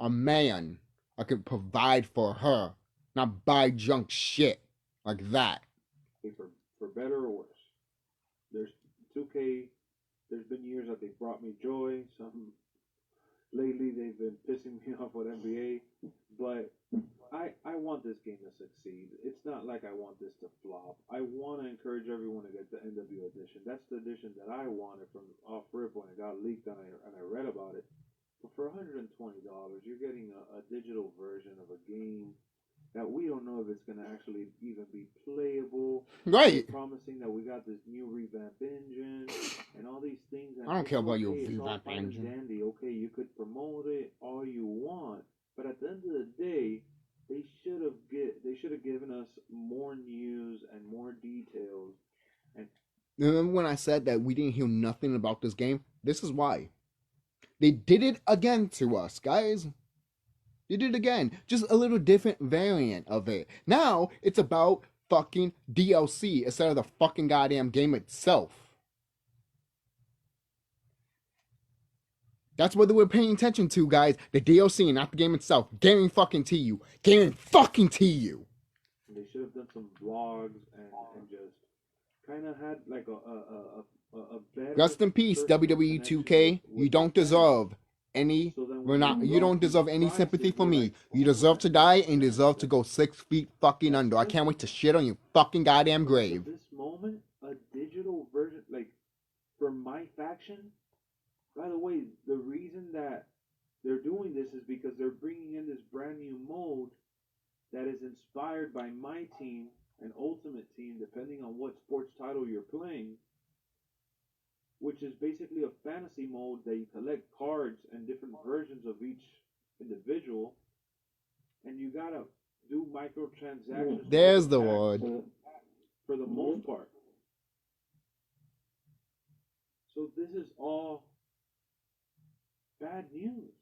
A man that can provide for her, not buy junk shit like that. For better or worse, there's 2K. There's been years that they've brought me joy. Some lately they've been pissing me off with NBA. But I want this game to succeed. It's not like I want this to flop. I want to encourage everyone to get the NWO edition. That's the edition that I wanted from off rip when it got leaked and I read about it. But for $120, you're getting a digital version of a game that we don't know if it's going to actually even be playable. Right. They're promising that we got this new revamped engine and all these things. I don't care about your revamped engine. Dandy. Okay, you could promote it all you want. But at the end of the day, they should have given us more news and more details. And Remember when I said that we didn't hear nothing about this game? This is why. They did it again to us, guys. They did it again. Just a little different variant of it. Now, it's about fucking DLC instead of the fucking goddamn game itself. That's what they were paying attention to, guys. The DLC, not the game itself. Guarantee fucking to you. Guarantee fucking to you. they should have done some vlogs and just kind of had like a better. Rest in peace, personal WWE2K. connection with You don't the fans. deserve any. So then We're when not. we You don't got these deserve any prices, sympathy from we're me. like, You oh, deserve to that's die nice, and man. deserve to go 6 feet fucking under. I can't wait to shit on your fucking goddamn But grave. at this moment, a digital version, like for my faction. By the way, the reason that they're doing this is because they're bringing in this brand new mode that is inspired by my team and Ultimate Team, depending on what sports title you're playing, which is basically a fantasy mode that you collect cards and different versions of each individual, and you gotta do microtransactions. There's the with word. packs for the most part. So this is all bad news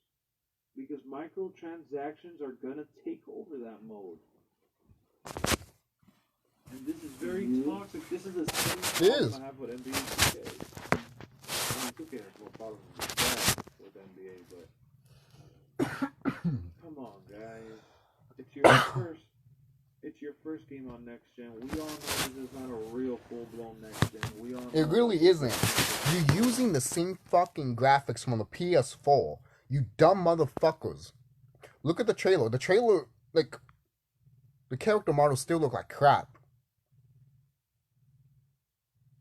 because microtransactions are gonna take over that mode, and this is very toxic. This is the same problem I have with NBA 2K. I mean, 2K has more problems with that with NBA, but come on, guys, it's your first. It's your first game on next gen. We all know this is not a real full blown next gen. We all know It really isn't. You're using the same fucking graphics from the PS4. You dumb motherfuckers. Look at the trailer. The trailer, like, the character models still look like crap.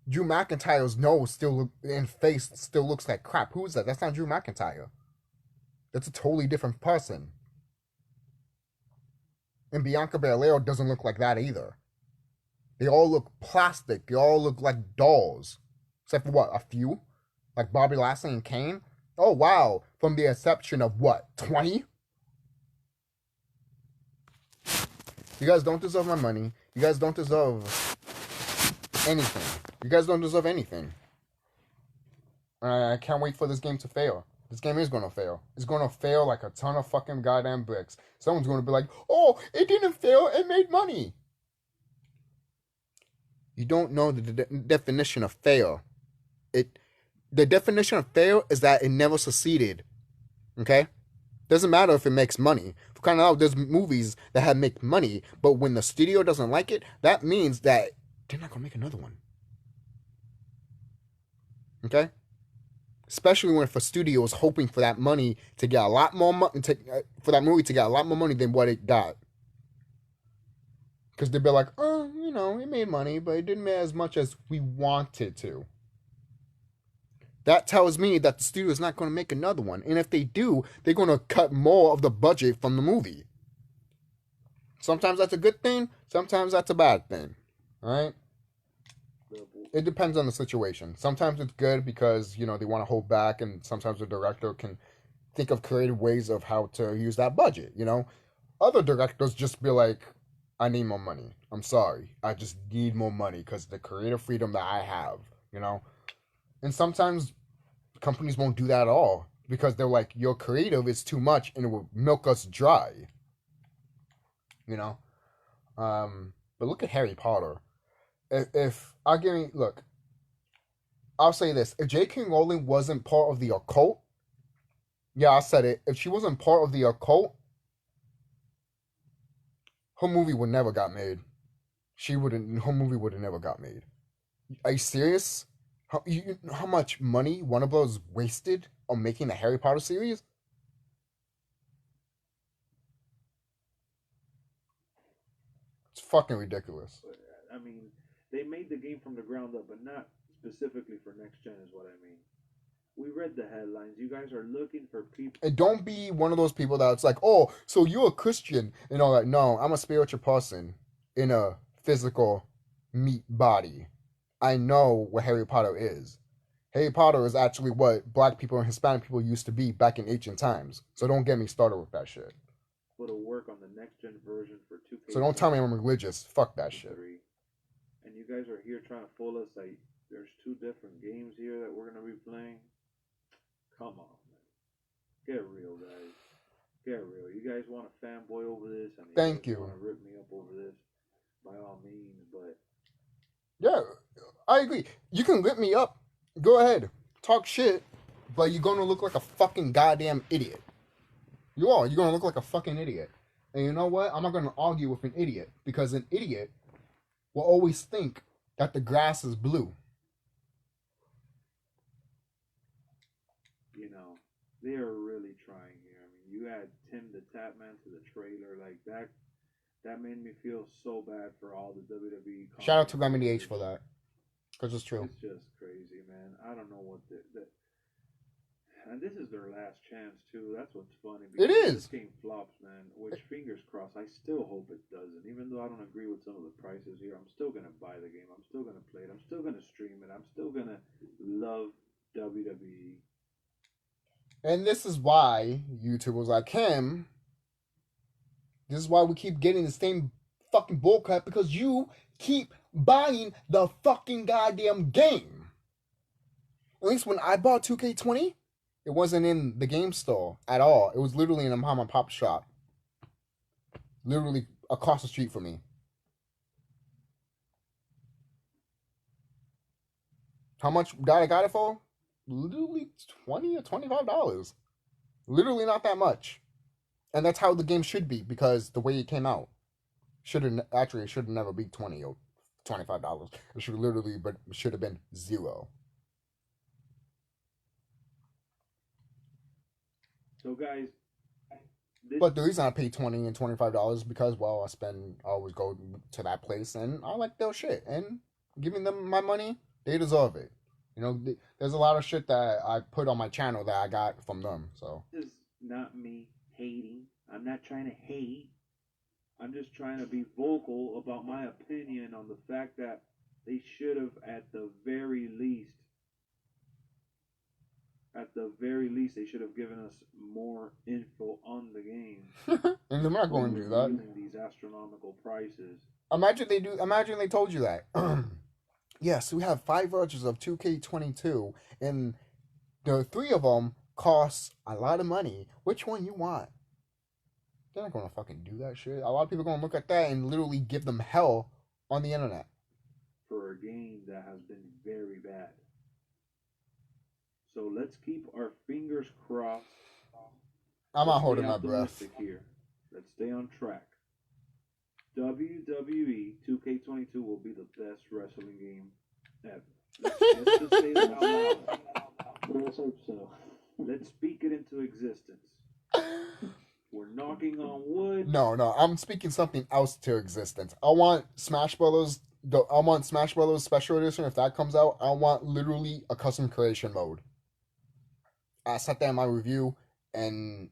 Drew McIntyre's nose still and face still looks like crap. Who is that? That's not Drew McIntyre. That's a totally different person. And Bianca Belair doesn't look like that either. They all look plastic. They all look like dolls. Except for what? A few? Like Bobby Lashley and Kane? Oh, wow. From the exception of what? 20? You guys don't deserve my money. You guys don't deserve anything. You guys don't deserve anything. I can't wait for this game to fail. This game is going to fail. It's going to fail like a ton of fucking goddamn bricks. Someone's going to be like, oh, it didn't fail. It made money. You don't know the definition of fail. The definition of fail is that it never succeeded. Okay? Doesn't matter if it makes money. For crying out loud, there's movies that have make money, but when the studio doesn't like it, that means that they're not going to make another one. Okay? Especially when if a studio is hoping for that money to get a lot more money, for that movie to get a lot more money than what it got. Because they'd be like, oh, you know, it made money, but it didn't make as much as we wanted to. That tells me that the studio is not going to make another one. And if they do, they're going to cut more of the budget from the movie. Sometimes that's a good thing. Sometimes that's a bad thing. All right? It depends on the situation. Sometimes it's good because, you know, they want to hold back, and sometimes the director can think of creative ways of how to use that budget, you know? Other directors just be like, I need more money. I'm sorry. I just need more money because the creative freedom that I have, you know? And sometimes companies won't do that at all because they're like, your creative is too much and it will milk us dry, you know? But look at Harry Potter. If I give me, look, I'll say this. If J.K. Rowling wasn't part of the occult, yeah, I said it. If she wasn't part of the occult, her movie would never got made. Her movie would have never got made. Are you serious? How much money Warner Bros. Wasted on making the Harry Potter series? It's fucking ridiculous. I mean, they made the game from the ground up, but not specifically for next gen, is what I mean. We read the headlines. You guys are looking for people. And don't be one of those people that's like, oh, so you're a Christian and all that. No, I'm a spiritual person in a physical meat body. I know what Harry Potter is. Harry Potter is actually what black people and Hispanic people used to be back in ancient times. So don't get me started with that shit. put a work on the next gen version for 2K. So don't tell me I'm religious. Fuck that shit. And you guys are here trying to fool us like there's two different games here that we're gonna be playing. Come on, man. Get real, guys. Get real. You guys want to fanboy over this? I mean, Thank you. Want to rip me up over this? By all means, but yeah, I agree. You can rip me up. Go ahead, talk shit, but you're gonna look like a fucking goddamn idiot. You are. You're gonna look like a fucking idiot. And you know what? I'm not gonna argue with an idiot because an idiot will always think that the grass is blue. You know, they are really trying here. I mean, you add Tim the Tapman to the trailer like that. That made me feel so bad for all the WWE. Shout out to Remedy H for that, because it's true. It's just crazy, man. I don't know what and this is their last chance too. That's what's funny. It is. This game flops, man. Which fingers crossed. I still hope it doesn't. Even though I don't agree with some of the prices here, I'm still gonna buy the game. I'm still gonna play it. I'm still gonna stream it. I'm still gonna love WWE. And this is why YouTubers like him. This is why we keep getting the same fucking bullcrap, because you keep buying the fucking goddamn game. At least when I bought 2K20, it wasn't in the game store at all. It was literally in a mom and pop shop. Literally across the street from me. How much did I got it for? Literally $20 or $25. Literally not that much. And that's how the game should be, because the way it came out. It should never be $20 or $25. It should literally, but should have been $0. So guys, but the reason I pay $20 and $25 is because, well, I always go to that place and I like their shit, and giving them my money, they deserve it. You know, there's a lot of shit that I put on my channel that I got from them. So this is not me hating. I'm not trying to hate. I'm just trying to be vocal about my opinion on the fact that they should have, at the very least, they should have given us more info on the game. And they're not going to do that. These astronomical prices. Imagine they told you that. Yes, we have 5 versions of 2K22, and the 3 of them cost a lot of money. Which one you want? They're not gonna fucking do that shit. A lot of people are gonna look at that and literally give them hell on the internet for a game that has been very bad. So let's keep our fingers crossed. I'm not holding my breath here. Let's stay on track. WWE 2K22 will be the best wrestling game ever. Let's just say that out loud. Let's hope so. Let's speak it into existence. We're knocking on wood. No, I'm speaking something else to existence. I want Smash Brothers Special Edition. If that comes out, I want literally a custom creation mode. I set that in my review, and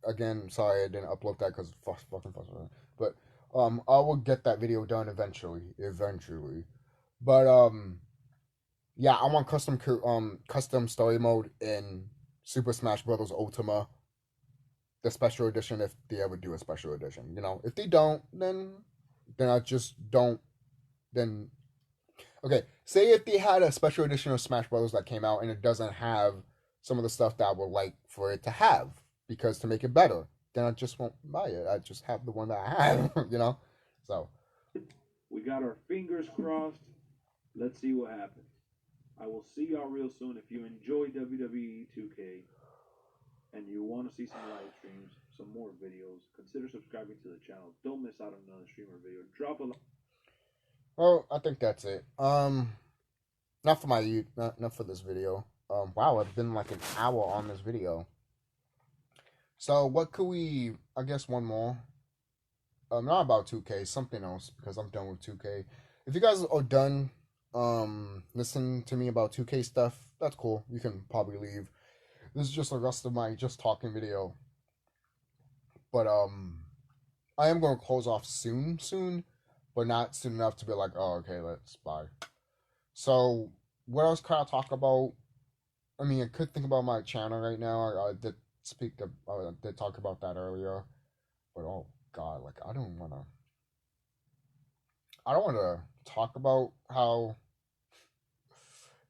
again, sorry I didn't upload that because fucking frustrating. But I will get that video done eventually. But yeah, I want custom story mode in Super Smash Bros. Ultima, the special edition, if they ever do a special edition. You know, if they don't, then I just don't. Then okay, say if they had a special edition of Smash Bros. That came out and it doesn't have some of the stuff that I would like for it to have, because to make it better, then I just won't buy it. I just have the one that I have, you know? So we got our fingers crossed. Let's see what happens. I will see y'all real soon. If you enjoy WWE 2K and you want to see some live streams, some more videos, consider subscribing to the channel. Don't miss out on another streamer video. Drop a like. Well, I think that's it. Not for this video. Wow, it's been like an hour on this video. So what could we? I guess one more. Not about 2K, something else, because I'm done with 2K. If you guys are done listening to me about 2K stuff, that's cool. You can probably leave. This is just the rest of my just talking video. But I am going to close off soon, but not soon enough to be like, oh, okay, let's bye. So what else can I talk about? I mean, I could think about my channel right now. I did talk about that earlier. But oh god, like I don't want to talk about how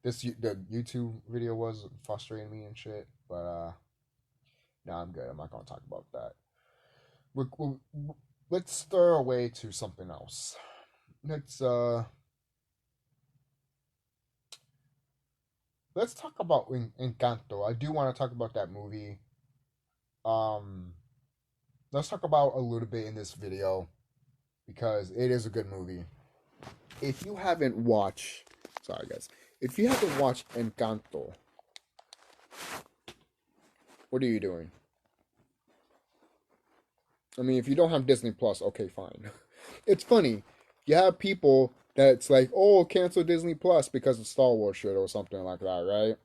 the YouTube video was frustrating me and shit. But no, I'm good. I'm not gonna talk about that. We're, let's stir away to something else. Let's talk about Encanto. I do want to talk about that movie. Um, let's talk about a little bit in this video because it is a good movie. If you haven't watched, sorry guys, if you haven't watched Encanto, what are you doing? I mean, if you don't have Disney Plus, okay, fine. It's funny. You have people that's like, oh, cancel Disney Plus because of Star Wars shit or something like that, right?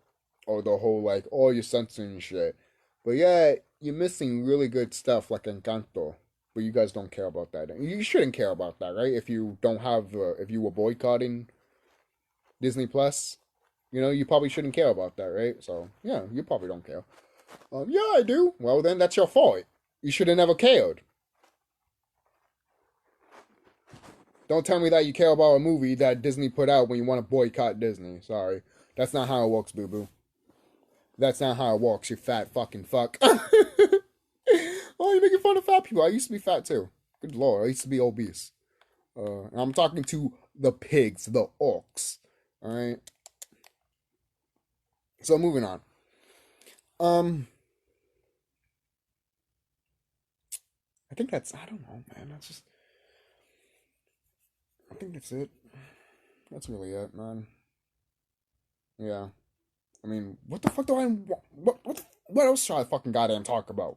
Or the whole like, oh, you're censoring shit. But yeah, you're missing really good stuff like Encanto. But you guys don't care about that. You shouldn't care about that, right? If you don't have, if you were boycotting Disney Plus, you know, you probably shouldn't care about that, right? So yeah, you probably don't care. Yeah, I do. Well, then that's your fault. You should have never cared. Don't tell me that you care about a movie that Disney put out when you want to boycott Disney. Sorry. That's not how it works, boo-boo. That's not how it works, you fat fucking fuck. Oh, you're making fun of fat people. I used to be fat too. Good lord, I used to be obese. And I'm talking to the pigs, the orcs. Alright? So moving on. I think that's, I don't know, man. That's just, I think that's it. That's really it, man. Yeah. I mean, what the fuck do I, what else should I fucking goddamn talk about?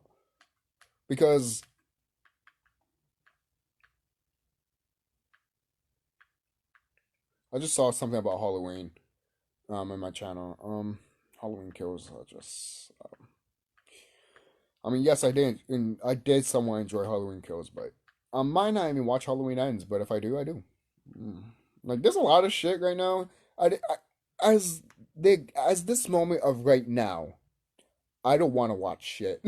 Because I just saw something about Halloween, in my channel. Halloween kills are just, I mean, yes, I did, and I did somewhat enjoy Halloween kills, but I might not even watch Halloween ends, but if I do, I do. Mm. Like, there's a lot of shit right now. As as this moment of right now, I don't want to watch shit.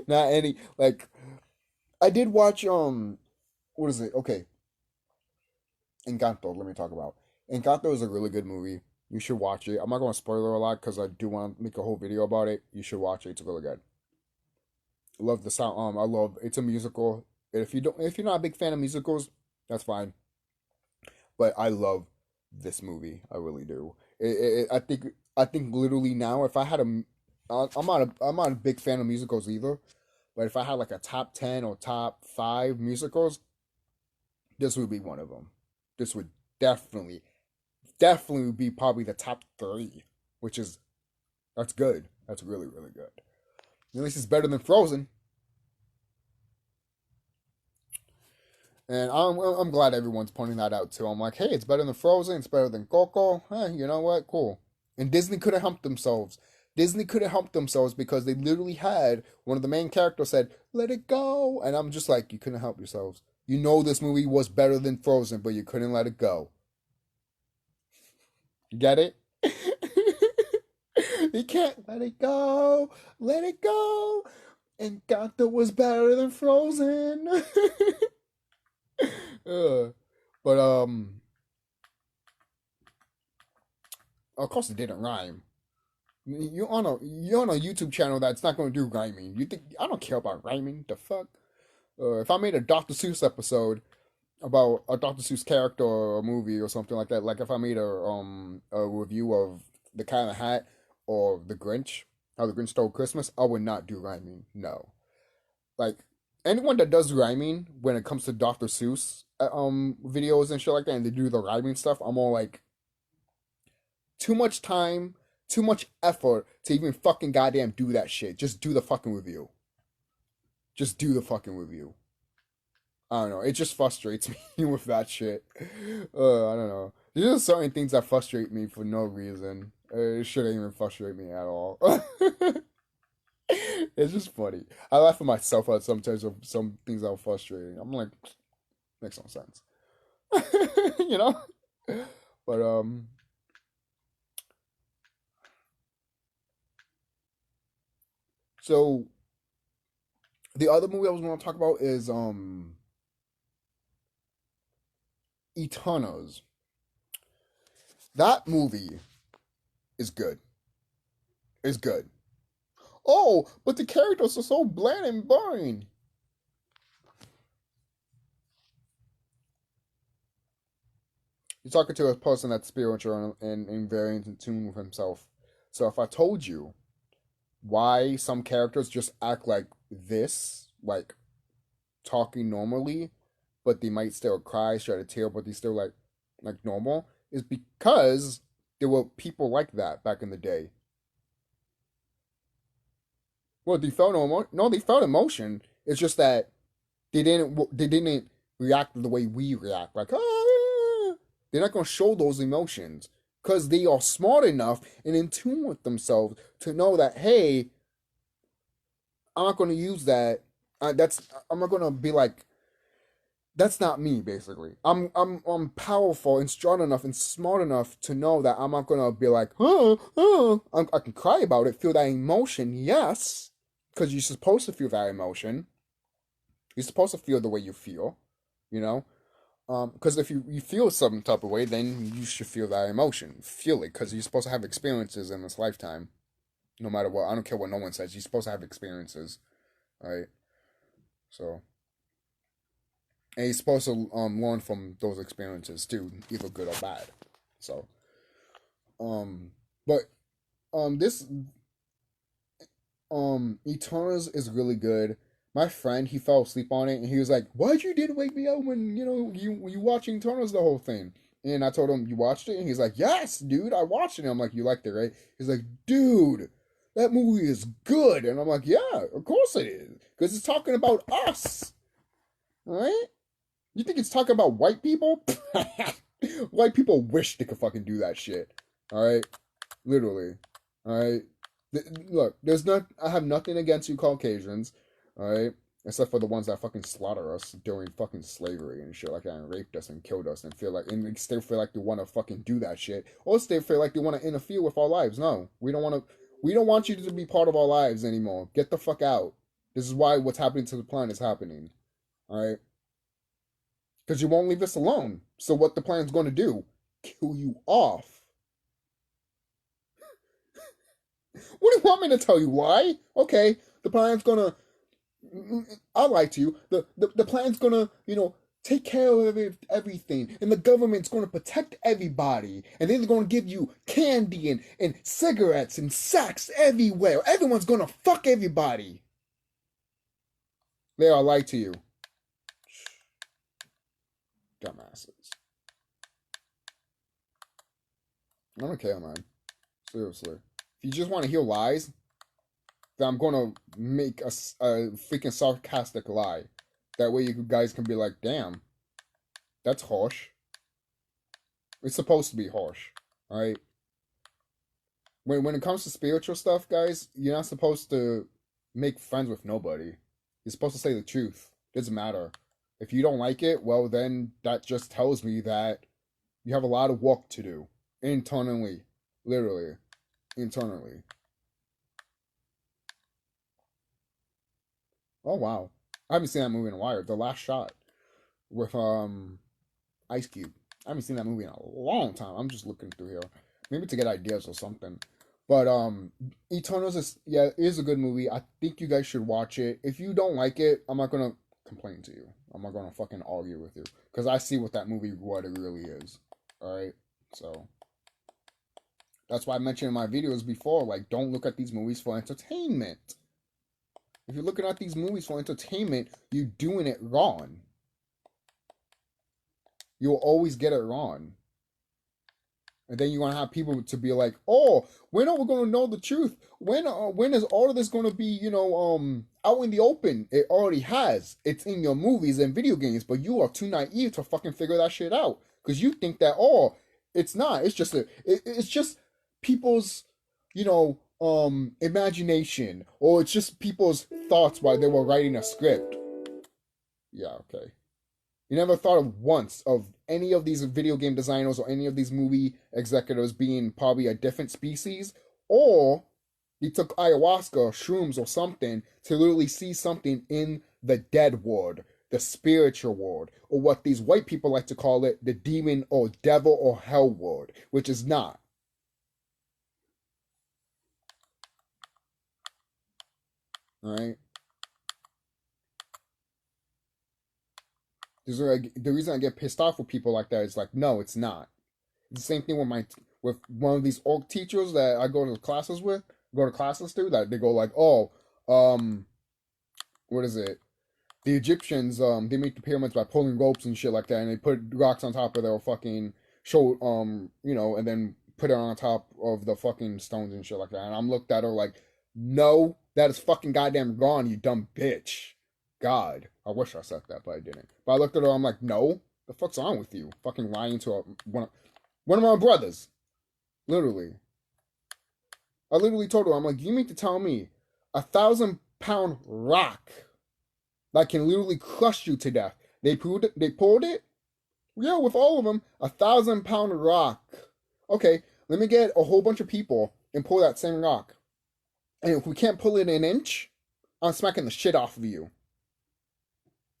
Not any like I did watch what is it? Okay, Encanto. Let me talk about. Encanto is a really good movie. You should watch it. I'm not going to spoiler a lot because I do want to make a whole video about it. You should watch it. It's really good. I love the sound. I love it's a musical. If you're not a big fan of musicals, that's fine. But I love this movie. I really do. I think literally now, if I had I'm not a big fan of musicals either. But if I had like a top 10 or top 5 musicals, this would be one of them. This would definitely, definitely be probably the top 3, which is, that's good. That's really, really good. At least it's better than Frozen. And I'm glad everyone's pointing that out too. I'm like, hey, it's better than Frozen. It's better than Coco. Hey, you know what? Cool. And Disney could have helped themselves. Disney could have helped themselves because they literally had one of the main characters said, "Let it go," and I'm just like, you couldn't help yourselves. You know this movie was better than Frozen, but you couldn't let it go. You get it? You can't let it go. Let it go. Encanto was better than Frozen. But of course it didn't rhyme. You're on a YouTube channel that's not going to do rhyming. You think I don't care about rhyming? The fuck? If I made a Dr. Seuss episode about a Dr. Seuss character or a movie or something like that, like if I made a review of The Cat in the Hat or The Grinch, How the Grinch Stole Christmas, I would not do rhyming. No, like anyone that does rhyming when it comes to Dr. Seuss videos and shit like that, and they do the rhyming stuff, I'm all like, too much time, too much effort to even fucking goddamn do that shit. Just do the fucking review. Just do the fucking review. I don't know. It just frustrates me with that shit. I don't know. There's just certain things that frustrate me for no reason. It shouldn't even frustrate me at all. It's just funny. I laugh at myself at sometimes of some things that are frustrating. I'm like, makes no sense. You know? But so The other movie I was going to talk about is Eternals. That movie is good. It's good. Oh, but the characters are so bland and boring. You're talking to a person that's spiritual and very in tune with himself. So if I told you why some characters just act like this, like talking normally, but they might still cry, shed a tear, but they still like normal, is because there were people like that back in the day. Well, they felt no, they felt emotion. It's just that they didn't react the way we react. Like, ah, they're not gonna show those emotions because they are smart enough and in tune with themselves to know that, hey, I'm not gonna use that. I'm not gonna be like, that's not me. Basically, I'm powerful and strong enough and smart enough to know that I'm not gonna be like, I can cry about it, feel that emotion, yes, because you're supposed to feel that emotion. You're supposed to feel the way you feel, you know. Because if you feel some type of way, then you should feel that emotion. Feel it, because you're supposed to have experiences in this lifetime. No matter what, I don't care what no one says. You're supposed to have experiences, right? So, and you're supposed to learn from those experiences too, either good or bad. So, but this Eternals is really good. My friend, he fell asleep on it, and he was like, "Why'd you did wake me up when you watching Eternals the whole thing?" And I told him, "You watched it?" And he's like, "Yes, dude, I watched it." And I'm like, "You liked it, right?" He's like, "Dude, that movie is good." And I'm like, "Yeah, of course it is, because it's talking about us, right? You think it's talking about white people? White people wish they could fucking do that shit. All right, literally. All right. Look, there's not. I have nothing against you Caucasians. All right, except for the ones that fucking slaughter us during fucking slavery and shit like that, and raped us and killed us, and feel like and still feel like they want to fucking do that shit, or still feel like they want to interfere with our lives. No, we don't want to. We don't want you to be part of our lives anymore. Get the fuck out. This is why what's happening to the planet is happening. All right, because you won't leave us alone. So what the plan's going to do? Kill you off. What do you want me to tell you? Why? Okay, the plan's gonna. I lied to you. The plan's gonna, take care of everything, and the government's gonna protect everybody, and then they're gonna give you candy and cigarettes and sex everywhere. Everyone's gonna fuck everybody. There, I lied to you. Dumbasses. I don't care, man. Seriously. If you just want to hear lies, then I'm gonna make a freaking sarcastic lie. That way you guys can be like, damn, that's harsh. It's supposed to be harsh, right? When it comes to spiritual stuff, guys, you're not supposed to make friends with nobody. You're supposed to say the truth. It doesn't matter. If you don't like it, well, then that just tells me that you have a lot of work to do internally, literally, internally. Oh wow, I haven't seen that movie in a while. The Last Shot with Ice Cube. I haven't seen that movie in a long time. I'm just looking through here, maybe to get ideas or something. But Eternals is a good movie. I think you guys should watch it. If you don't like it, I'm not gonna complain to you. I'm not gonna fucking argue with you because I see what that movie what it really is. All right, so that's why I mentioned in my videos before, like, don't look at these movies for entertainment. If you're looking at these movies for entertainment, you're doing it wrong. You'll always get it wrong. And then you're gonna have people to be like, "Oh, when are we gonna know the truth? When is all of this gonna be, out in the open?" It already has. It's in your movies and video games, but you are too naive to fucking figure that shit out because you think that it's not. It's just people's, imagination, or it's just people's thoughts while they were writing a script. Yeah, okay. You never thought of once of any of these video game designers or any of these movie executives being probably a different species, or He took ayahuasca, shrooms, or something to literally see something in the dead world, the spiritual world, or what these white people like to call it, the demon or devil or hell world, which is not. All right. The reason I get pissed off with people like that is like, no, it's not. It's the same thing with one of these orc teachers that I go to classes to, that they go like, oh, what is it? The Egyptians, they make the pyramids by pulling ropes and shit like that, and they put rocks on top of their fucking show, and then put it on top of the fucking stones and shit like that. And I'm looked at her like, no, that is fucking goddamn gone, you dumb bitch. God, I wish I said that, but I didn't. But I looked at her, I'm like, no, the fuck's wrong with you? Fucking lying to one of my brothers, literally. I literally told her, I'm like, you mean to tell me 1,000-pound rock that can literally crush you to death? They pulled it? Yeah, with all of them, 1,000-pound rock. Okay, let me get a whole bunch of people and pull that same rock. And if we can't pull it an inch, I'm smacking the shit off of you.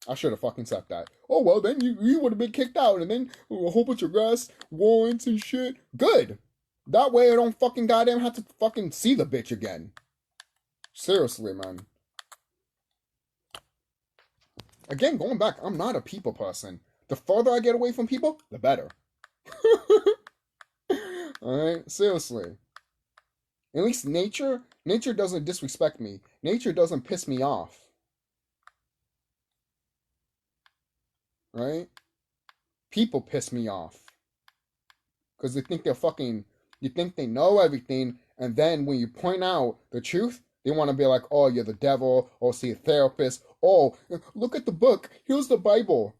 I should have fucking said that. Oh, well, then you would have been kicked out, and then a whole bunch of grass, warrants and shit. Good. That way I don't fucking goddamn have to fucking see the bitch again. Seriously, man. Again, going back, I'm not a people person. The farther I get away from people, the better. Alright? Seriously. At least nature doesn't disrespect me. Nature doesn't piss me off. Right? People piss me off. Because they think you think they know everything, and then when you point out the truth, they want to be like, oh, you're the devil, or see a therapist, oh, look at the book, here's the Bible.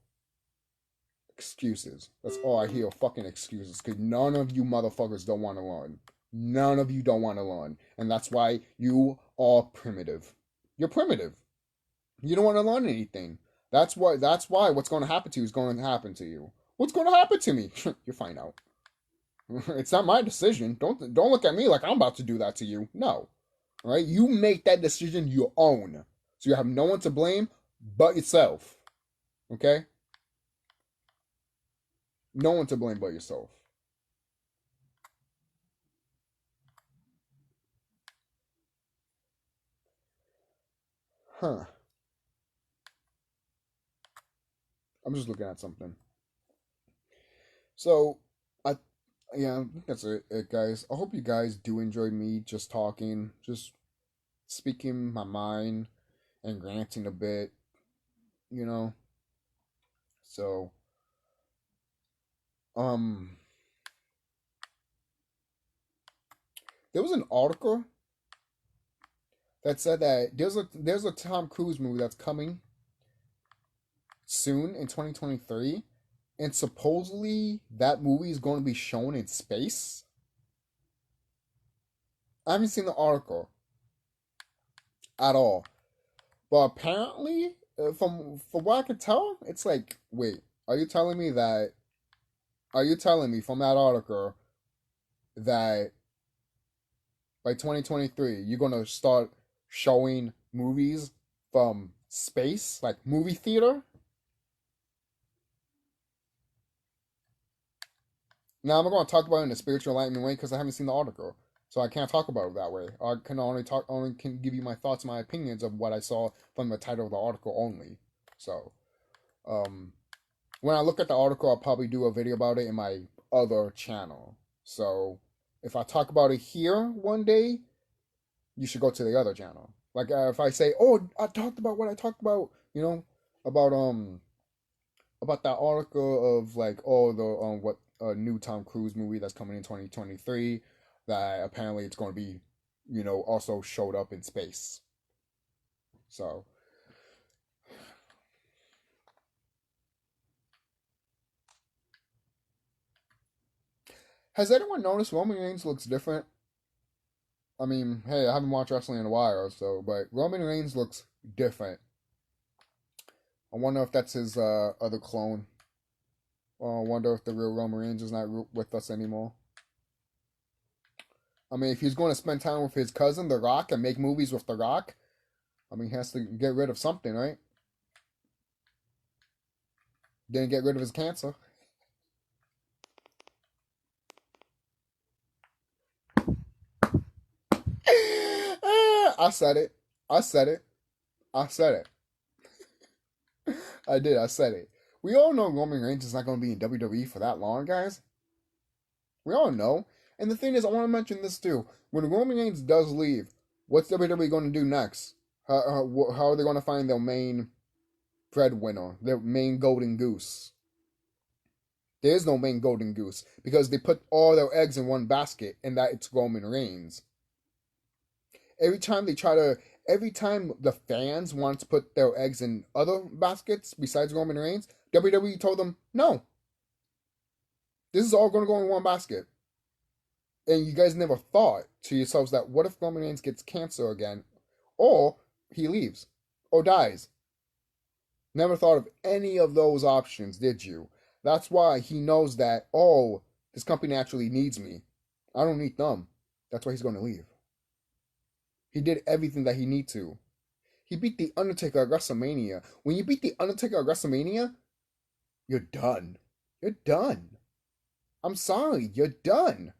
Excuses. That's all I hear, fucking excuses, because none of you motherfuckers don't want to learn. None of you don't want to learn. And that's why you are primitive. You're primitive. You don't want to learn anything. That's why what's going to happen to you is going to happen to you. What's going to happen to me? You'll find out. It's not my decision. Don't look at me like I'm about to do that to you. No. All right? You make that decision your own. So you have no one to blame but yourself. Okay? No one to blame but yourself. Huh. I'm just looking at something. So, I think that's it, guys. I hope you guys do enjoy me just talking, just speaking my mind and ranting a bit, you know. So, there was an article that said that there's a Tom Cruise movie that's coming soon in 2023, and supposedly that movie is going to be shown in space. I haven't seen the article at all, but apparently, from what I can tell, it's like, wait, are you telling me from that article that by 2023 you're gonna start showing movies from space, like movie theater? Now I'm going to talk about it in a spiritual enlightenment way because I haven't seen the article, so I can't talk about it that way. I can only can give you my thoughts, my opinions of what I saw from the title of the article only. So, when I look at the article, I'll probably do a video about it in my other channel. So, if I talk about it here one day, you should go to the other channel. Like if I say, "Oh, I talked about what I talked about," about that article of like, oh, the what new Tom Cruise movie that's coming in 2023, that apparently it's going to be, also showed up in space. So, has anyone noticed Roman Reigns looks different? I mean, hey, I haven't watched wrestling in a while, so, but Roman Reigns looks different. I wonder if that's his other clone. I wonder if the real Roman Reigns is not with us anymore. I mean, if he's going to spend time with his cousin, The Rock, and make movies with The Rock, I mean, he has to get rid of something, right? Didn't get rid of his cancer. I said it. I said it. I said it. I did. I said it. We all know Roman Reigns is not going to be in WWE for that long, guys. We all know. And the thing is, I want to mention this too. When Roman Reigns does leave, what's WWE going to do next? How are they going to find their main breadwinner, their main golden goose? There is no main golden goose because they put all their eggs in one basket, and that it's Roman Reigns. Every time the fans want to put their eggs in other baskets besides Roman Reigns, WWE told them, no. This is all going to go in one basket. And you guys never thought to yourselves that what if Roman Reigns gets cancer again? Or he leaves. Or dies. Never thought of any of those options, did you? That's why he knows that, oh, this company actually needs me. I don't need them. That's why he's going to leave. He did everything that he need to. He beat The Undertaker at WrestleMania. When you beat The Undertaker at WrestleMania, you're done. You're done. I'm sorry, you're done.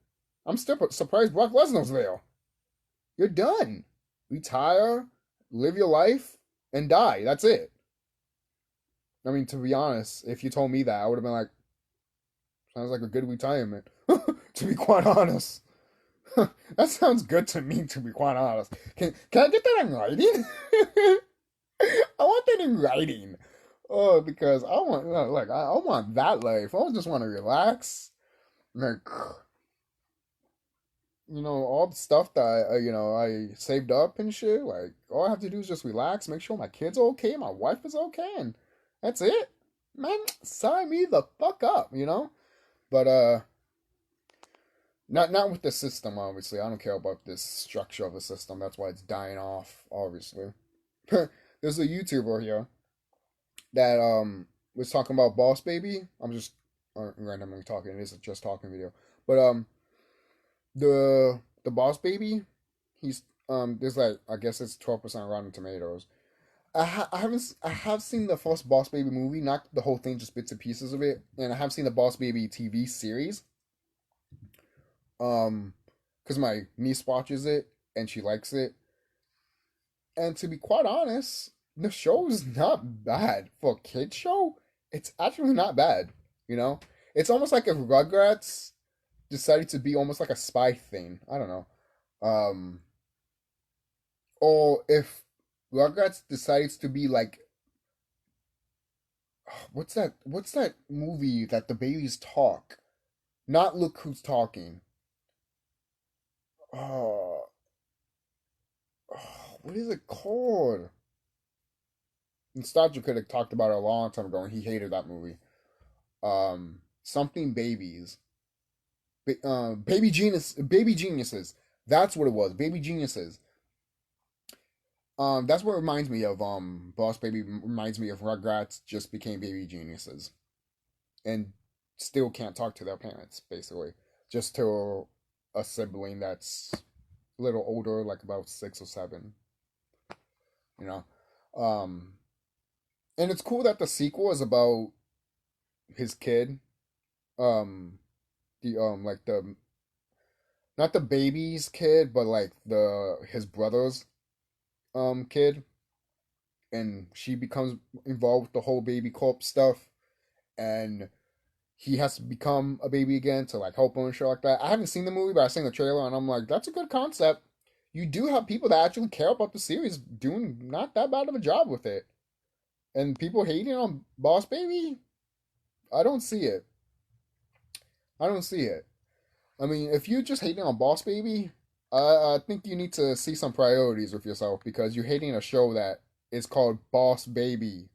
I'm still surprised Brock Lesnar's there. You're done. Retire, live your life, and die. That's it. I mean, to be honest, if you told me that, I would have been like, sounds like a good retirement. To be quite honest. That sounds good to me, to be quite honest. Can I get that in writing? I want that in writing. Oh, because I want, like, I want that life. I just want to relax. Like, you know, all the stuff that I saved up and shit. Like, all I have to do is just relax, make sure my kid's okay, my wife is okay, and that's it. Man, sign me the fuck up, you know? But, not with the system, obviously. I don't care about this structure of the system. That's why it's dying off, obviously. There's a YouTuber here that was talking about Boss Baby. I'm just randomly talking. It is a just talking video. But the Boss Baby, he's there's like, I guess it's 12% Rotten Tomatoes. I have seen the first Boss Baby movie, not the whole thing, just bits and pieces of it, and I have seen the Boss Baby TV series. Because my niece watches it and she likes it, and to be quite honest, the show is not bad for a kid show. It's actually not bad. You know, it's almost like if Rugrats decided to be almost like a spy thing. I don't know. Or if Rugrats decides to be like, what's that movie that the babies talk? Not Look Who's Talking. Oh, what is it called? Nostalgia Critic talked about it a long time ago, and he hated that movie. Something Babies. Baby Geniuses. That's what it was. Baby Geniuses. That's what reminds me of. Boss Baby reminds me of Rugrats just became Baby Geniuses, and still can't talk to their parents. Basically, just to a sibling that's a little older, like about 6 or 7. You know, and it's cool that the sequel is about his kid. Like the not the baby's kid, but like his brother's kid, and she becomes involved with the whole baby corpse stuff, and he has to become a baby again to like help him and shit like that. I haven't seen the movie, but I've seen the trailer, and I'm like, that's a good concept. You do have people that actually care about the series doing not that bad of a job with it, and people hating on Boss Baby. I don't see it. I don't see it. I mean, if you're just hating on Boss Baby, I think you need to see some priorities with yourself, because you're hating a show that is called Boss Baby.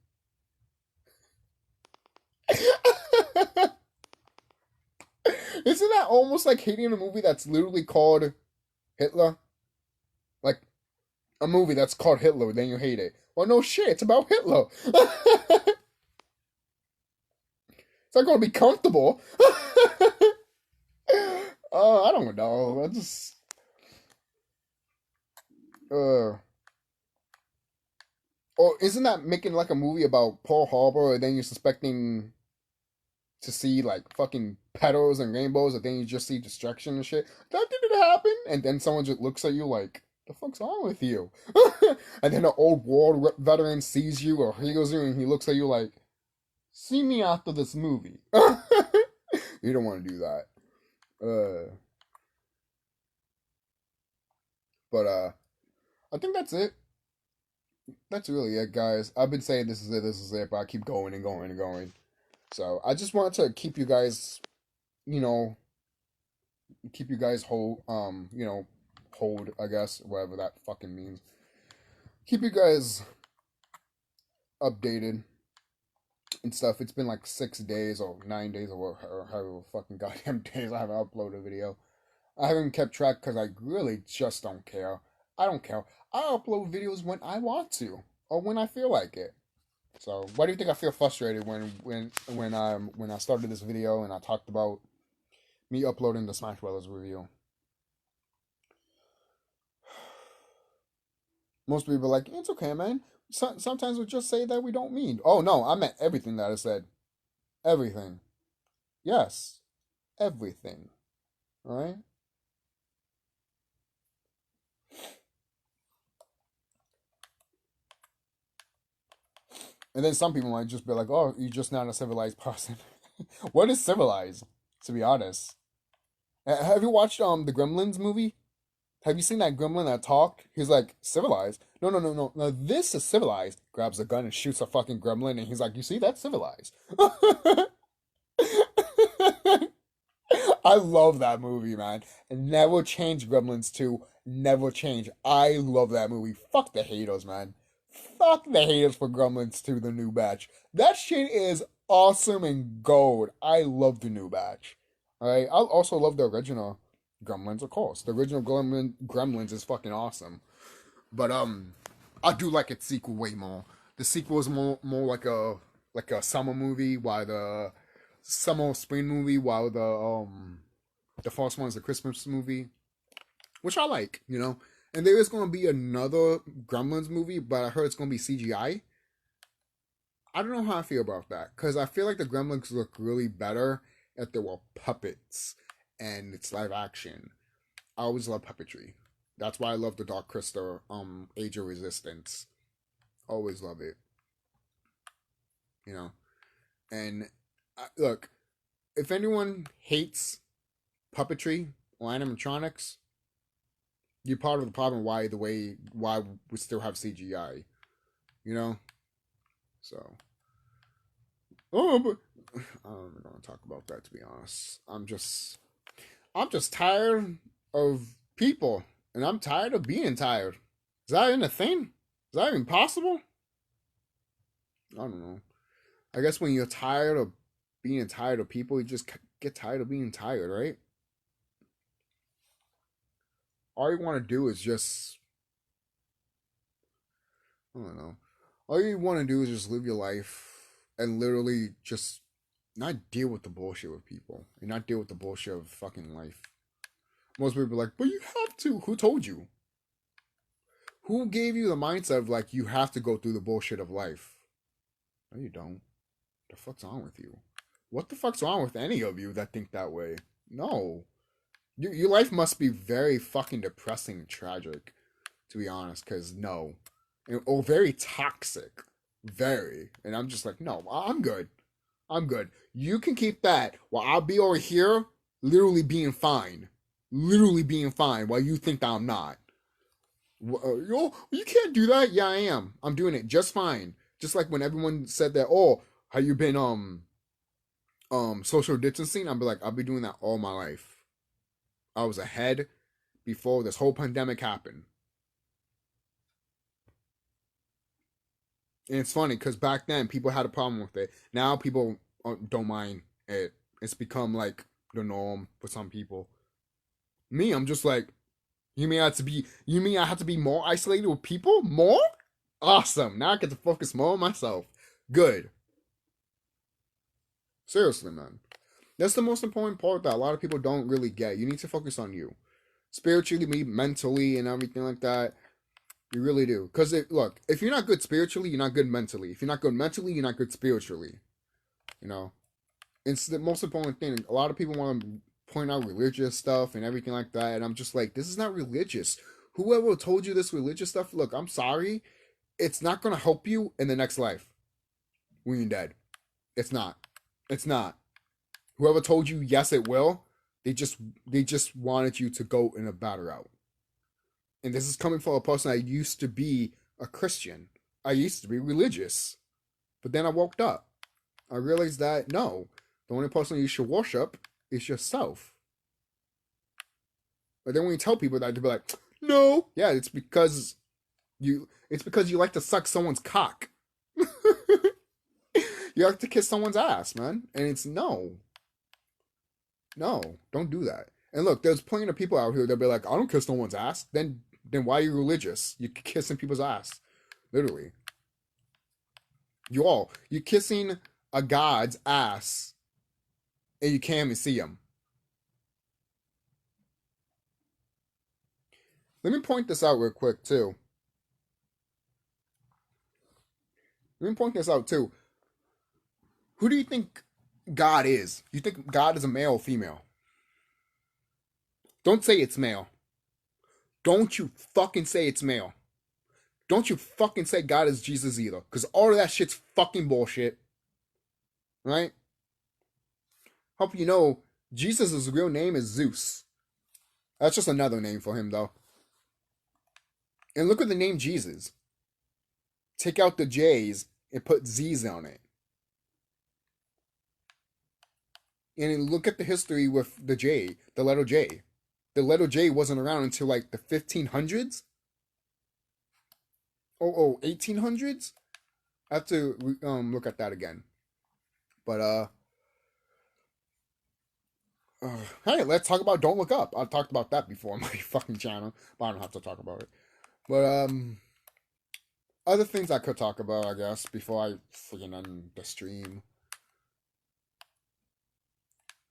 Isn't that almost like hating a movie that's literally called Hitler? Like, a movie that's called Hitler, then you hate it. Well, no shit, it's about Hitler. It's not going to be comfortable. I don't know. uh, or isn't that making like a movie about Pearl Harbor, and then you're suspecting to see like fucking petals and rainbows, and then you just see destruction and shit. That didn't happen, and then someone just looks at you like, "The fuck's wrong with you?" And then an old war veteran sees you or hears you, and he looks at you like, "See me after this movie." You don't want to do that. But I think that's it. That's really it, guys. I've been saying this is it, but I keep going and going and going. So I just wanted to keep you guys, you know, keep you guys hold, I guess, whatever that fucking means. Keep you guys updated and stuff. It's been like 6 days or 9 days or however fucking goddamn days I haven't uploaded a video. I haven't kept track because I really just don't care. I don't care. I upload videos when I want to or when I feel like it. So why do you think I feel frustrated when I started this video and I talked about me uploading the Smash Brothers review? Most people are like, it's okay, man. Sometimes we just say that we don't mean. Oh no, I meant everything that I said. Everything. Yes, everything. All right. And then some people might just be like, oh, you're just not a civilized person. What is civilized, to be honest? Have you watched the Gremlins movie? Have you seen that gremlin that talked? He's like, civilized? No, no, no, no. No, this is civilized. Grabs a gun and shoots a fucking gremlin, and he's like, you see, that's civilized. I love that movie, man. Never change Gremlins 2. Never change. I love that movie. Fuck the haters, man. Fuck the haters for Gremlins 2, the new batch. That shit is awesome and gold. I love the new batch. Alright, I also love the original Gremlins, of course. The original Gremlins is fucking awesome. But I do like its sequel way more. The sequel is more like a summer movie, while the summer spring movie, while the first one is a Christmas movie, which I like, you know. And there is going to be another Gremlins movie, but I heard it's going to be CGI. I don't know how I feel about that, because I feel like the Gremlins look really better if they were puppets and it's live action. I always love puppetry. That's why I love the Dark Crystal Age of Resistance. Always love it. You know. And look, if anyone hates puppetry or animatronics, you're part of the problem why we still have CGI. You know? So but I'm not gonna talk about that, to be honest. I'm just tired of people, and I'm tired of being tired. Is that even a thing? Is that even possible? I don't know. I guess when you're tired of being tired of people, you just get tired of being tired, right? All you want to do is just, I don't know. All you want to do is just live your life and literally just not deal with the bullshit with people and not deal with the bullshit of fucking life. Most people are like, but you have to. Who told you? Who gave you the mindset of like you have to go through the bullshit of life? No, you don't. The fuck's wrong with you? What the fuck's wrong with any of you that think that way? No. Your life must be very fucking depressing and tragic, to be honest, because no. Or very toxic. Very. And I'm just like, no, I'm good. I'm good. You can keep that while I'll be over here literally being fine. Literally being fine while you think that I'm not. You can't do that. Yeah, I am. I'm doing it just fine. Just like when everyone said that, oh, how you been social distancing? I'll be like, I'll be doing that all my life. I was ahead before this whole pandemic happened. And it's funny because back then people had a problem with it. Now people don't mind it. It's become like the norm for some people. Me, I'm just like, you mean I have to be more isolated with people? More? Awesome. Now I get to focus more on myself. Good. Seriously, man. That's the most important part that a lot of people don't really get. You need to focus on you. Spiritually, mentally, and everything like that. You really do. Because, look, if you're not good spiritually, you're not good mentally. If you're not good mentally, you're not good spiritually. You know? It's the most important thing. A lot of people want to point out religious stuff and everything like that, and I'm just like, this is not religious. Whoever told you this religious stuff, look, I'm sorry. It's not going to help you in the next life when you're dead. It's not. It's not. Whoever told you, yes, it will, they just wanted you to go in a better route. And this is coming from a person that used to be a Christian. I used to be religious. But then I woke up. I realized that, no, the only person you should worship is yourself. But then when you tell people that, they'll be like, no. Yeah, it's because you like to suck someone's cock. You like to kiss someone's ass, man. And it's no. No, don't do that. And look, there's plenty of people out here that'll be like, I don't kiss no one's ass. Then why are you religious? You're kissing people's ass. Literally. You're kissing a god's ass and you can't even see him. Let me point this out real quick, too. Who do you think God is? You think God is a male or female? Don't say it's male. Don't you fucking say it's male. Don't you fucking say God is Jesus either. Because all of that shit's fucking bullshit. Right? Hope you know, Jesus' real name is Zeus. That's just another name for him, though. And look at the name Jesus. Take out the J's and put Z's on it. And look at the history with the J, the letter J. The letter J wasn't around until like the 1500s? 1800s? I have to look at that again. But, hey, let's talk about Don't Look Up. I've talked about that before on my fucking channel, but I don't have to talk about it. But, other things I could talk about, I guess, before I freaking end the stream.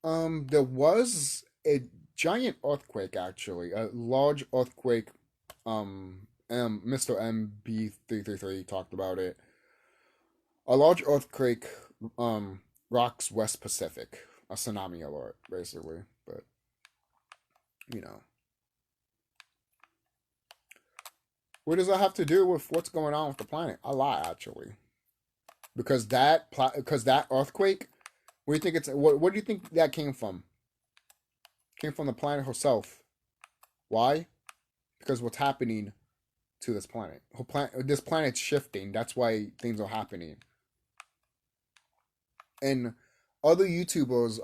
There was a giant earthquake, actually. A large earthquake. Mr. MB333 talked about it. A large earthquake, rocks West Pacific. A tsunami alert, basically. But, you know. What does that have to do with what's going on with the planet? A lot, actually. Because that earthquake, what do you think what do you think that came from? Came from the planet herself. Why? Because what's happening to this planet. This planet's shifting. That's why things are happening. And other YouTubers,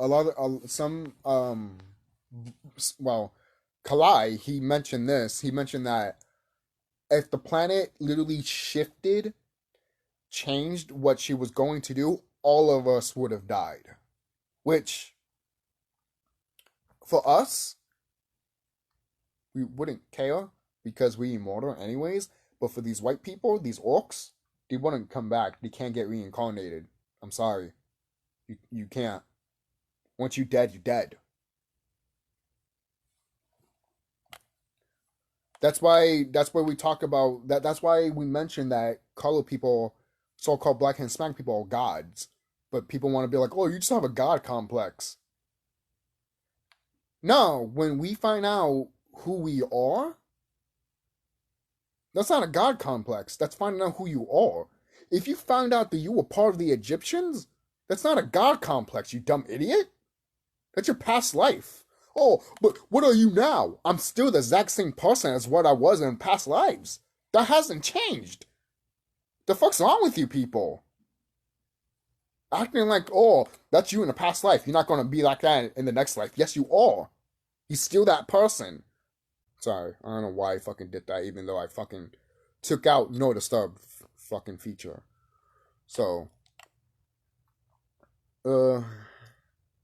Kalai, he mentioned this. He mentioned that if the planet literally shifted, changed what she was going to do, all of us would have died. Which, for us, we wouldn't care because we're immortal anyways. But for these white people, these orcs, they wouldn't come back. They can't get reincarnated. I'm sorry. You can't. Once you're dead, you're dead. That's why we talk about that. That's why we mention that color people, so-called black and Hispanic people, are gods. But people want to be like, oh, you just have a god complex. No, when we find out who we are, that's not a god complex. That's finding out who you are. If you found out that you were part of the Egyptians, that's not a god complex, you dumb idiot. That's your past life. Oh, but what are you now? I'm still the exact same person as what I was in past lives. That hasn't changed. The fuck's wrong with you people? Acting like, oh, that's you in the past life. You're not going to be like that in the next life. Yes, you are. You're still that person. Sorry, I don't know why I fucking did that, even though I fucking took out No Disturb fucking feature. So, are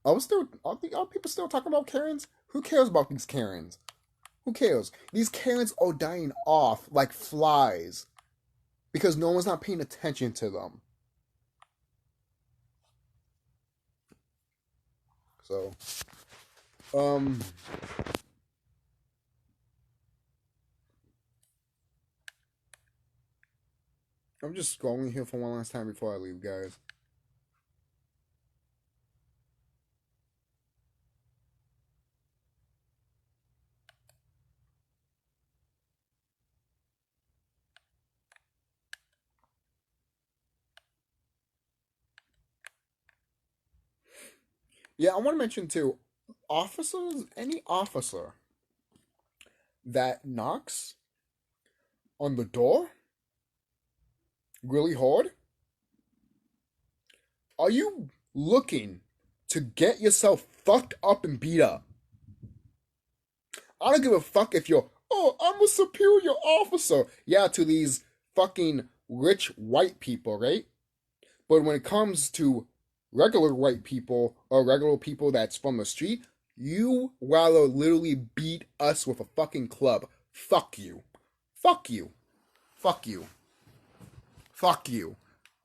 people still talking about Karens? Who cares about these Karens? Who cares? These Karens are dying off like flies because no one's not paying attention to them. So, I'm just scrolling here for one last time before I leave, guys. Yeah, I want to mention too, any officer that knocks on the door really hard, are you looking to get yourself fucked up and beat up? I don't give a fuck if you're, oh, I'm a superior officer. Yeah, to these fucking rich white people, right? But when it comes to regular white people or regular people that's from the street, you rather literally beat us with a fucking club. Fuck you. Fuck you. Fuck you. Fuck you.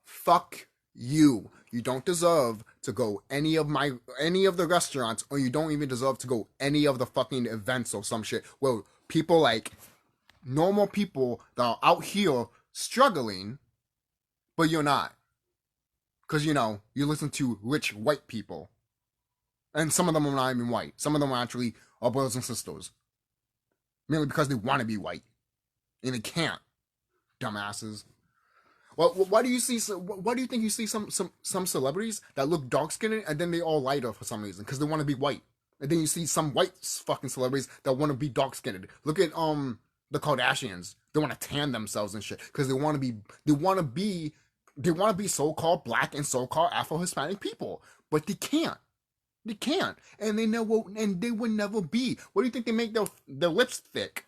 Fuck you. You don't deserve to go any of the restaurants, or you don't even deserve to go any of the fucking events or some shit where people like normal people that are out here struggling, but you're not. Because, you know, you listen to rich white people. And some of them are not even white. Some of them are actually our brothers and sisters. Merely because they want to be white. And they can't. Dumbasses. Well, why do you think you see some celebrities that look dark skinned and then they all lighter for some reason? Because they want to be white. And then you see some white fucking celebrities that want to be dark skinned. Look at the Kardashians. They want to tan themselves and shit. Because they want to be so-called black and so-called Afro-Hispanic people, but they can't. They can't, and they will never be. What do you think they make their lips thick?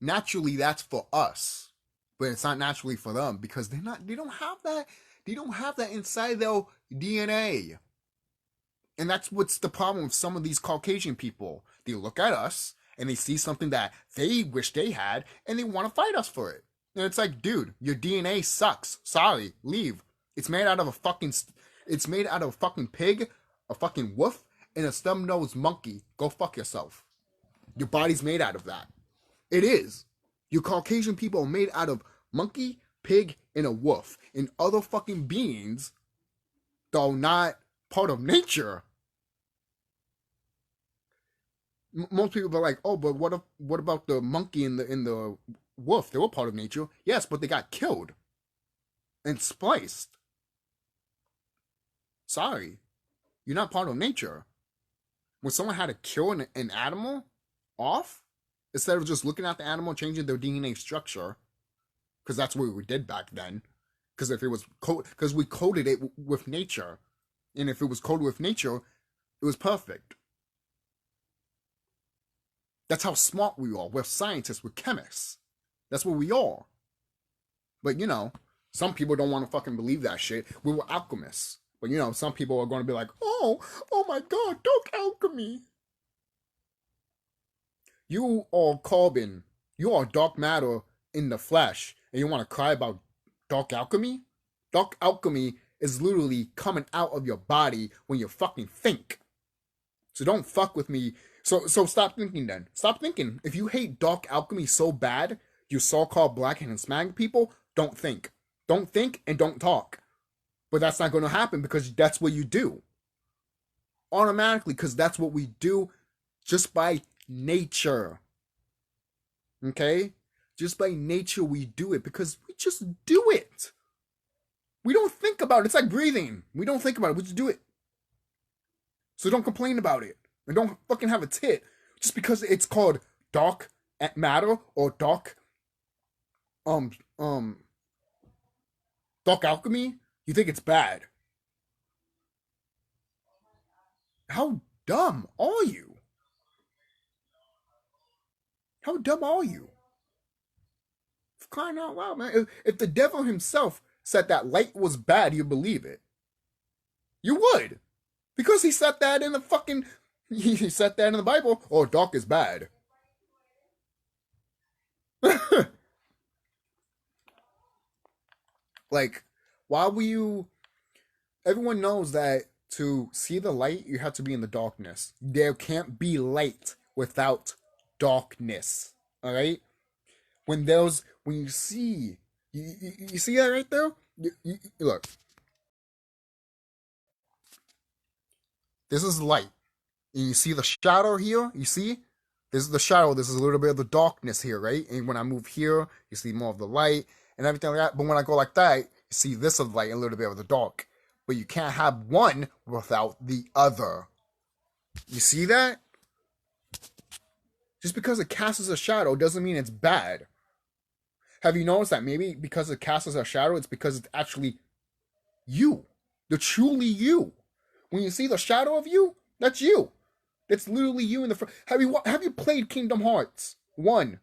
Naturally, that's for us, but it's not naturally for them because they don't have that. They don't have that inside their DNA. And that's what's the problem with some of these Caucasian people. They look at us and they see something that they wish they had and they want to fight us for it. And it's like, dude, your DNA sucks. Sorry, leave. It's made out of a fucking pig, a fucking wolf, and a stub-nosed monkey. Go fuck yourself. Your body's made out of that. It is. You Caucasian people are made out of monkey, pig, and a wolf. And other fucking beings, though not part of nature. Most people are like, oh, but what about the monkey and the wolf? They were part of nature. Yes, but they got killed and spliced. Sorry, you're not part of nature. When someone had to kill an animal off, instead of just looking at the animal, changing their DNA structure, because that's what we did back then. Because if it was because we coded it with nature, and if it was coded with nature, it was perfect. That's how smart we are. We're scientists. We're chemists. That's what we are. But, you know, some people don't want to fucking believe that shit. We were alchemists. But, you know, some people are going to be like, oh my God, dark alchemy. You are carbon. You are dark matter in the flesh. And you want to cry about dark alchemy? Dark alchemy is literally coming out of your body when you fucking think. So don't fuck with me. So stop thinking then. Stop thinking. If you hate dark alchemy so bad, you so-called black and Hispanic people, don't think. Don't think and don't talk. But that's not going to happen because that's what you do. Automatically, because that's what we do just by nature. Okay? Just by nature we do it because we just do it. We don't think about it. It's like breathing. We don't think about it. We just do it. So don't complain about it. And don't fucking have a tit just because it's called dark matter or dark alchemy. You think it's bad. How dumb are you? How dumb are you? For crying out loud, man. If the devil himself said that light was bad, you believe it. You would. Because he said that in the fucking... He said that in the Bible. Oh, dark is bad. Like, why will you... Everyone knows that to see the light, you have to be in the darkness. There can't be light without darkness. All right. When you see, you see that right there. Look, this is light, and you see the shadow here. You see, this is the shadow. This is a little bit of the darkness here, right? And when I move here, you see more of the light and everything like that. But when I go like that, you see this of the light and a little bit of the dark. But you can't have one without the other. You see that? Just because it casts a shadow doesn't mean it's bad. Have you noticed that maybe because it casts a shadow, it's because it's actually you. The truly you. When you see the shadow of you, that's you. That's literally you in the front. Have you played Kingdom Hearts 1?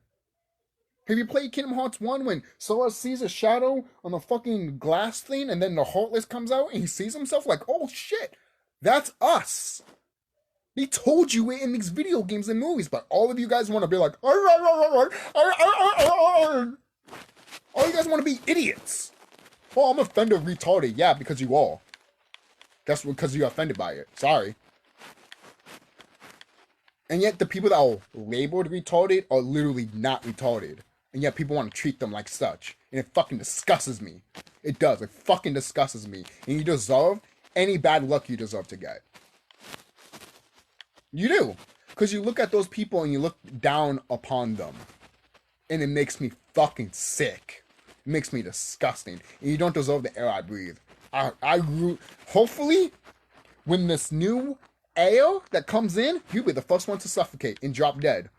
Have you played Kingdom Hearts 1 when Sora sees a shadow on the fucking glass thing and then the Heartless comes out and he sees himself like, oh shit, that's us. They told you it in these video games and movies, but all of you guys want to be like, all you guys want to be idiots. Well, I'm offended, retarded. Yeah, because you are. That's because you're offended by it. Sorry. And yet the people that are labeled retarded are literally not retarded. And yet people want to treat them like such. And it fucking disgusts me. It does. It fucking disgusts me. And you deserve any bad luck you deserve to get. You do. Because you look at those people and you look down upon them. And it makes me fucking sick. It makes me disgusting. And you don't deserve the air I breathe. Hopefully, when this new air that comes in, you'll be the first one to suffocate and drop dead.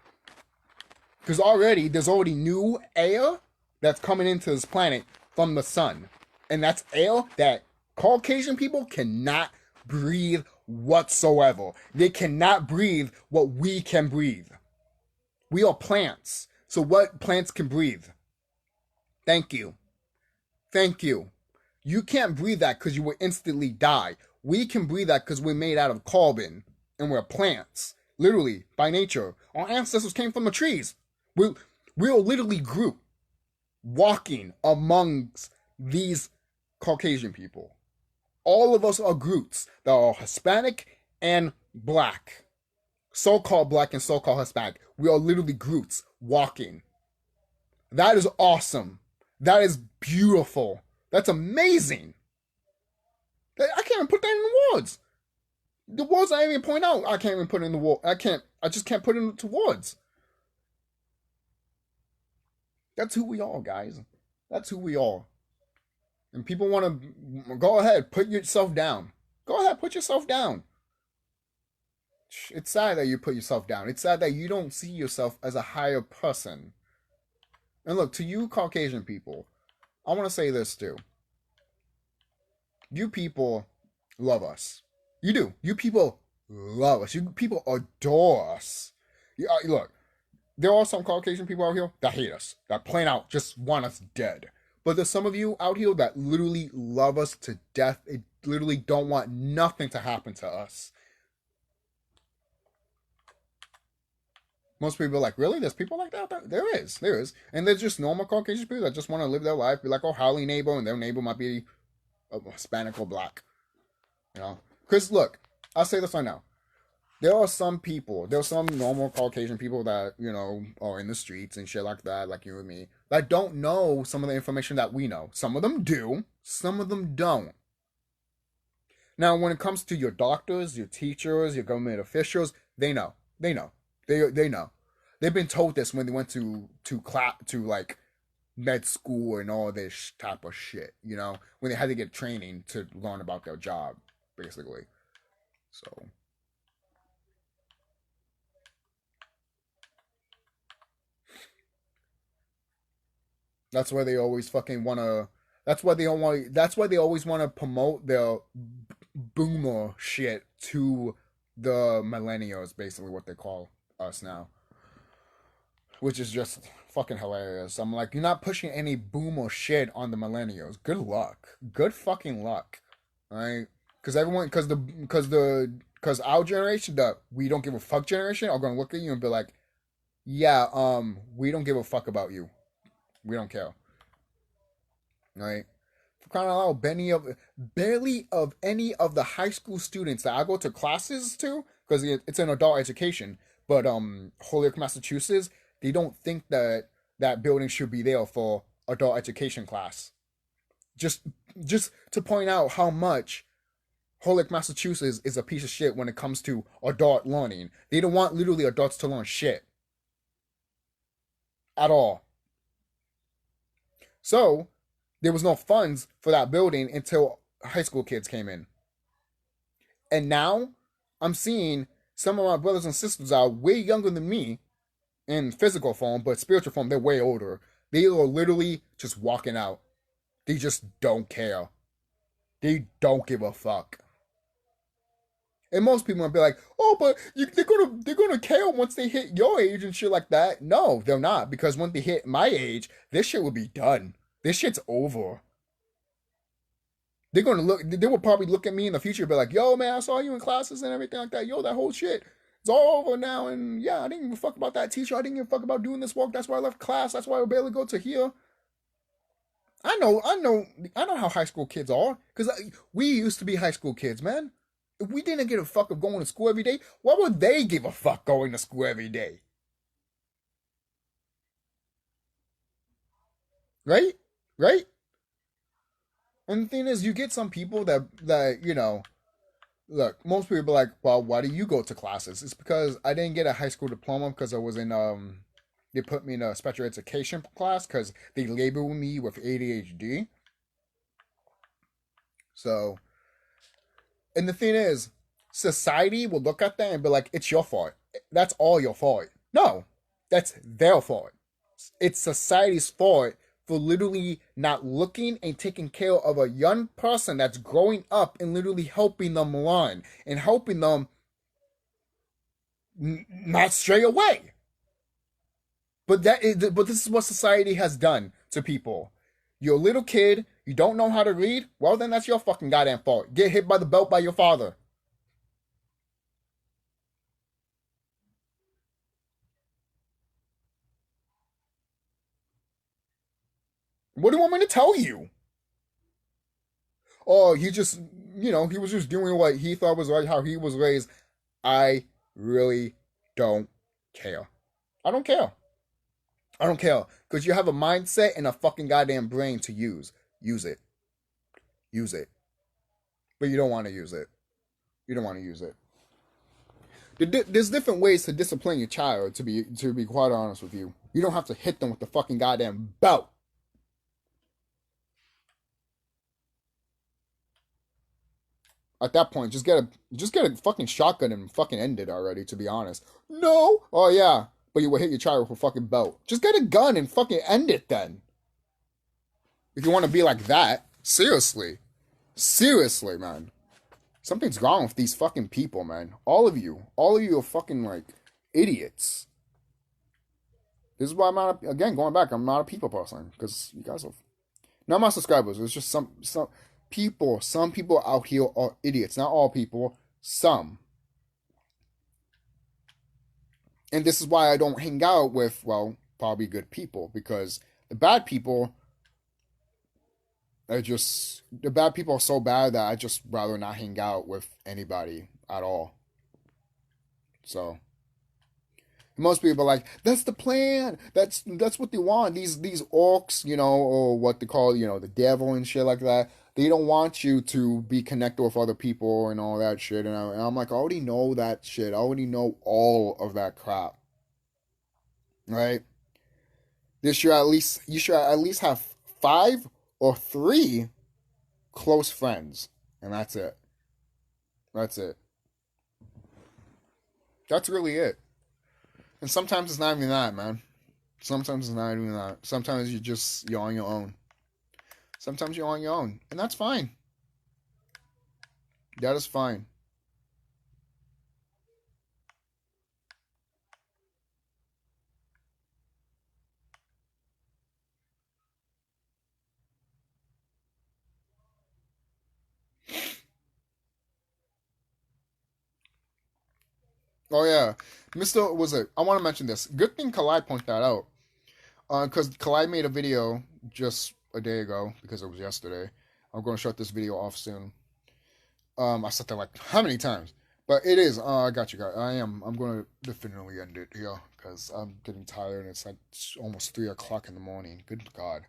Because there's already new air that's coming into this planet from the sun. And that's air that Caucasian people cannot breathe whatsoever. They cannot breathe what we can breathe. We are plants. So what plants can breathe? Thank you. Thank you. You can't breathe that because you will instantly die. We can breathe that because we're made out of carbon and we're plants. Literally, by nature. Our ancestors came from the trees. We're literally Groot walking amongst these Caucasian people. All of us are Groots that are Hispanic and black. So-called black and so-called Hispanic. We are literally Groots walking. That is awesome. That is beautiful. That's amazing. I can't even put that in words. The words I even point out, I can't even put in the word. I just can't put it into words. That's who we are, guys. That's who we are. And people want to, go ahead, put yourself down. Go ahead, put yourself down. It's sad that you put yourself down. It's sad that you don't see yourself as a higher person. And look, to you Caucasian people, I want to say this too. You people love us. You do. You people love us. You people adore us. Look, there are some Caucasian people out here that hate us, that plain out just want us dead. But there's some of you out here that literally love us to death. They literally don't want nothing to happen to us. Most people are like, really? There's people like that? There is. And there's just normal Caucasian people that just want to live their life, be like, oh, Holly neighbor, and their neighbor might be Hispanic or black. You know? Because, look, I'll say this right now. There are some normal Caucasian people that, you know, are in the streets and shit like that, like you and me, that don't know some of the information that we know. Some of them do. Some of them don't. Now, when it comes to your doctors, your teachers, your government officials, they know. They know. They've been told this when they went to like med school and all this type of shit, you know, when they had to get training to learn about their job, basically. So that's why they always fucking wanna. That's why they always want to promote their boomer shit to the millennials, basically what they call us now. Which is just fucking hilarious. I'm like, you're not pushing any boomer shit on the millennials. Good luck. Good fucking luck. Alright? Because our generation, the we don't give a fuck generation, are gonna look at you and be like, yeah, we don't give a fuck about you. We don't care. Right? For crying out loud, barely of any of the high school students that I go to classes to, because it's an adult education, but Holyoke, Massachusetts, they don't think that that building should be there for adult education class. Just just to point out how much Holyoke, Massachusetts is a piece of shit when it comes to adult learning. They don't want literally adults to learn shit at all. So there was no funds for that building until high school kids came in. And now I'm seeing some of my brothers and sisters are way younger than me in physical form, but spiritual form, they're way older. They are literally just walking out. They just don't care. They don't give a fuck. And most people might be like, "Oh, but they're gonna care once they hit your age and shit like that." No, they're not, because when they hit my age, this shit will be done. This shit's over. They're gonna look. They will probably look at me in the future and be like, "Yo, man, I saw you in classes and everything like that. Yo, that whole shit, it's all over now. And yeah, I didn't give a fuck about that teacher. I didn't give a fuck about doing this work. That's why I left class. That's why I barely go to here." I know how high school kids are, because we used to be high school kids, man. If we didn't give a fuck of going to school every day, why would they give a fuck going to school every day? Right? Right? And the thing is, you get some people that look, most people are like, "Well, why do you go to classes?" It's because I didn't get a high school diploma because I was in they put me in a special education class because they labeled me with ADHD. So, and the thing is, society will look at that and be like, "It's your fault. That's all your fault." No, that's their fault. It's society's fault for literally not looking and taking care of a young person that's growing up and literally helping them learn and helping them not stray away. But but this is what society has done to people. You're a little kid, you don't know how to read, well then that's your fucking goddamn fault. Get hit by the belt by your father. What do you want me to tell you? Oh, he just, he was just doing what he thought was right, how he was raised. I really don't care. I don't care. I don't care. Because you have a mindset and a fucking goddamn brain to use. Use it. Use it. But you don't want to use it. You don't want to use it. There's different ways to discipline your child, to be quite honest with you. You don't have to hit them with the fucking goddamn belt. At that point, just get a fucking shotgun and fucking end it already, to be honest. No! Oh yeah, but you will hit your child with a fucking belt. Just get a gun and fucking end it then. If you want to be like that, seriously. Seriously, man. Something's wrong with these fucking people, man. All of you are fucking like idiots. This is why I'm not, again, going back, I'm not a people person, because you guys are not my subscribers. It's just some people out here are idiots. Not all people, some. And this is why I don't hang out with, well, probably good people, because the bad people the bad people are so bad that I just rather not hang out with anybody at all. So most people are like, that's the plan. That's what they want. These orcs, or what they call, the devil and shit like that. They don't want you to be connected with other people and all that shit. And I'm like, I already know that shit. I already know all of that crap. Right? You should at least have 5 or 3 close friends. And that's it. That's it. That's really it. And sometimes it's not even that, man. Sometimes it's not even that. Sometimes you're on your own. Sometimes you're on your own. And that's fine. That is fine. Oh yeah, I want to mention this. Good thing Kalai pointed that out, because Kalai made a video just a day ago, because it was yesterday. I'm going to shut this video off soon. I said that like how many times? But it is. I got you guys. I'm going to definitely end it here because I'm getting tired and it's like almost 3 o'clock in the morning. Good God.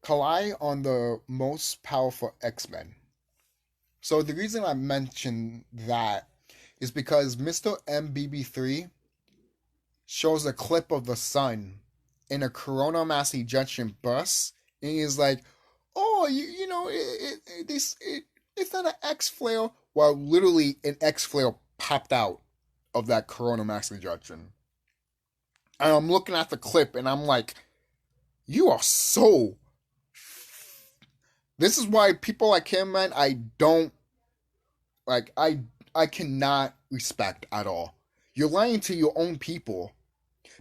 Kalai on the most powerful X-Men. So the reason I mentioned that is because Mr. MBB3 shows a clip of the sun in a corona mass ejection bus, and he's like, "Oh, you know, it's not an X flare." While literally an X flare popped out of that corona mass ejection, and I'm looking at the clip, and I'm like, "You are so." This is why people like him, man, I don't like. I cannot respect at all. You're lying to your own people.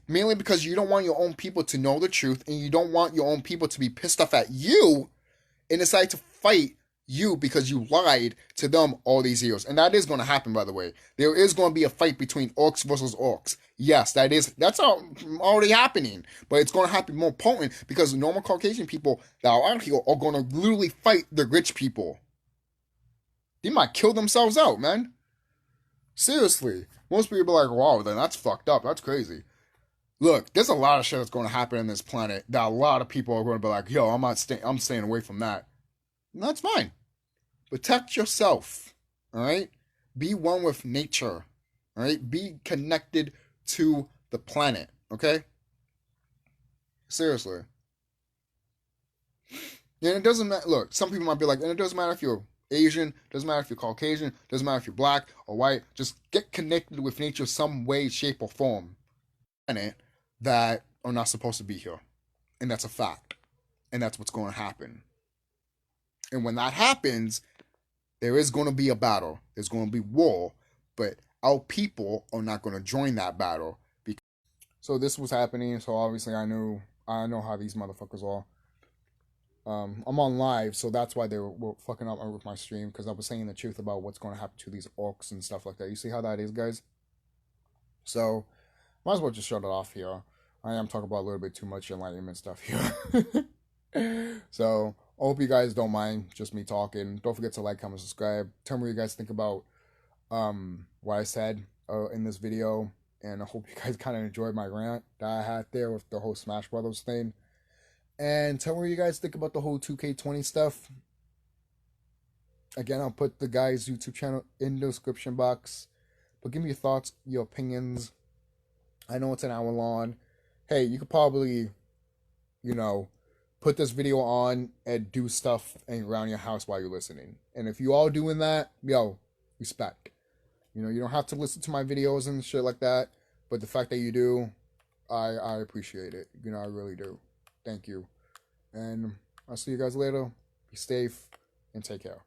Mainly because you don't want your own people to know the truth and you don't want your own people to be pissed off at you and decide to fight you because you lied to them all these years. And that is going to happen, by the way. There is going to be a fight between orcs versus orcs. Yes, that's already happening. But it's going to happen more potent because normal Caucasian people that are out here are going to literally fight the rich people. They might kill themselves out, man. Seriously. Most people are like, wow, then that's fucked up. That's crazy. Look, there's a lot of shit that's going to happen in this planet that a lot of people are going to be like, yo, I'm staying away from that. And that's fine. Protect yourself, all right? Be one with nature, all right? Be connected to the planet, okay? Seriously. And it doesn't matter. Look, some people might be like, and it doesn't matter if you're Asian, doesn't matter if you're Caucasian, doesn't matter if you're black or white. Just get connected with nature some way, shape, or form. Planet that are not supposed to be here. And that's a fact. And that's what's going to happen. And when that happens, there is going to be a battle. There's going to be war. But our people are not going to join that battle. So this was happening. So obviously I know how these motherfuckers are. I'm on live, so that's why they were fucking up with my stream. Because I was saying the truth about what's going to happen to these orcs and stuff like that. You see how that is, guys? So, might as well just shut it off here. I am talking about a little bit too much enlightenment stuff here. So, I hope you guys don't mind just me talking. Don't forget to like, comment, subscribe. Tell me what you guys think about what I said in this video. And I hope you guys kind of enjoyed my rant that I had there with the whole Smash Brothers thing. And tell me what you guys think about the whole 2K20 stuff. Again, I'll put the guy's YouTube channel in the description box. But give me your thoughts, your opinions. I know it's an hour long. Hey, you could probably, put this video on and do stuff around your house while you're listening. And if you all doing that, yo, respect. You don't have to listen to my videos and shit like that. But the fact that you do, I appreciate it. I really do. Thank you. And I'll see you guys later. Be safe and take care.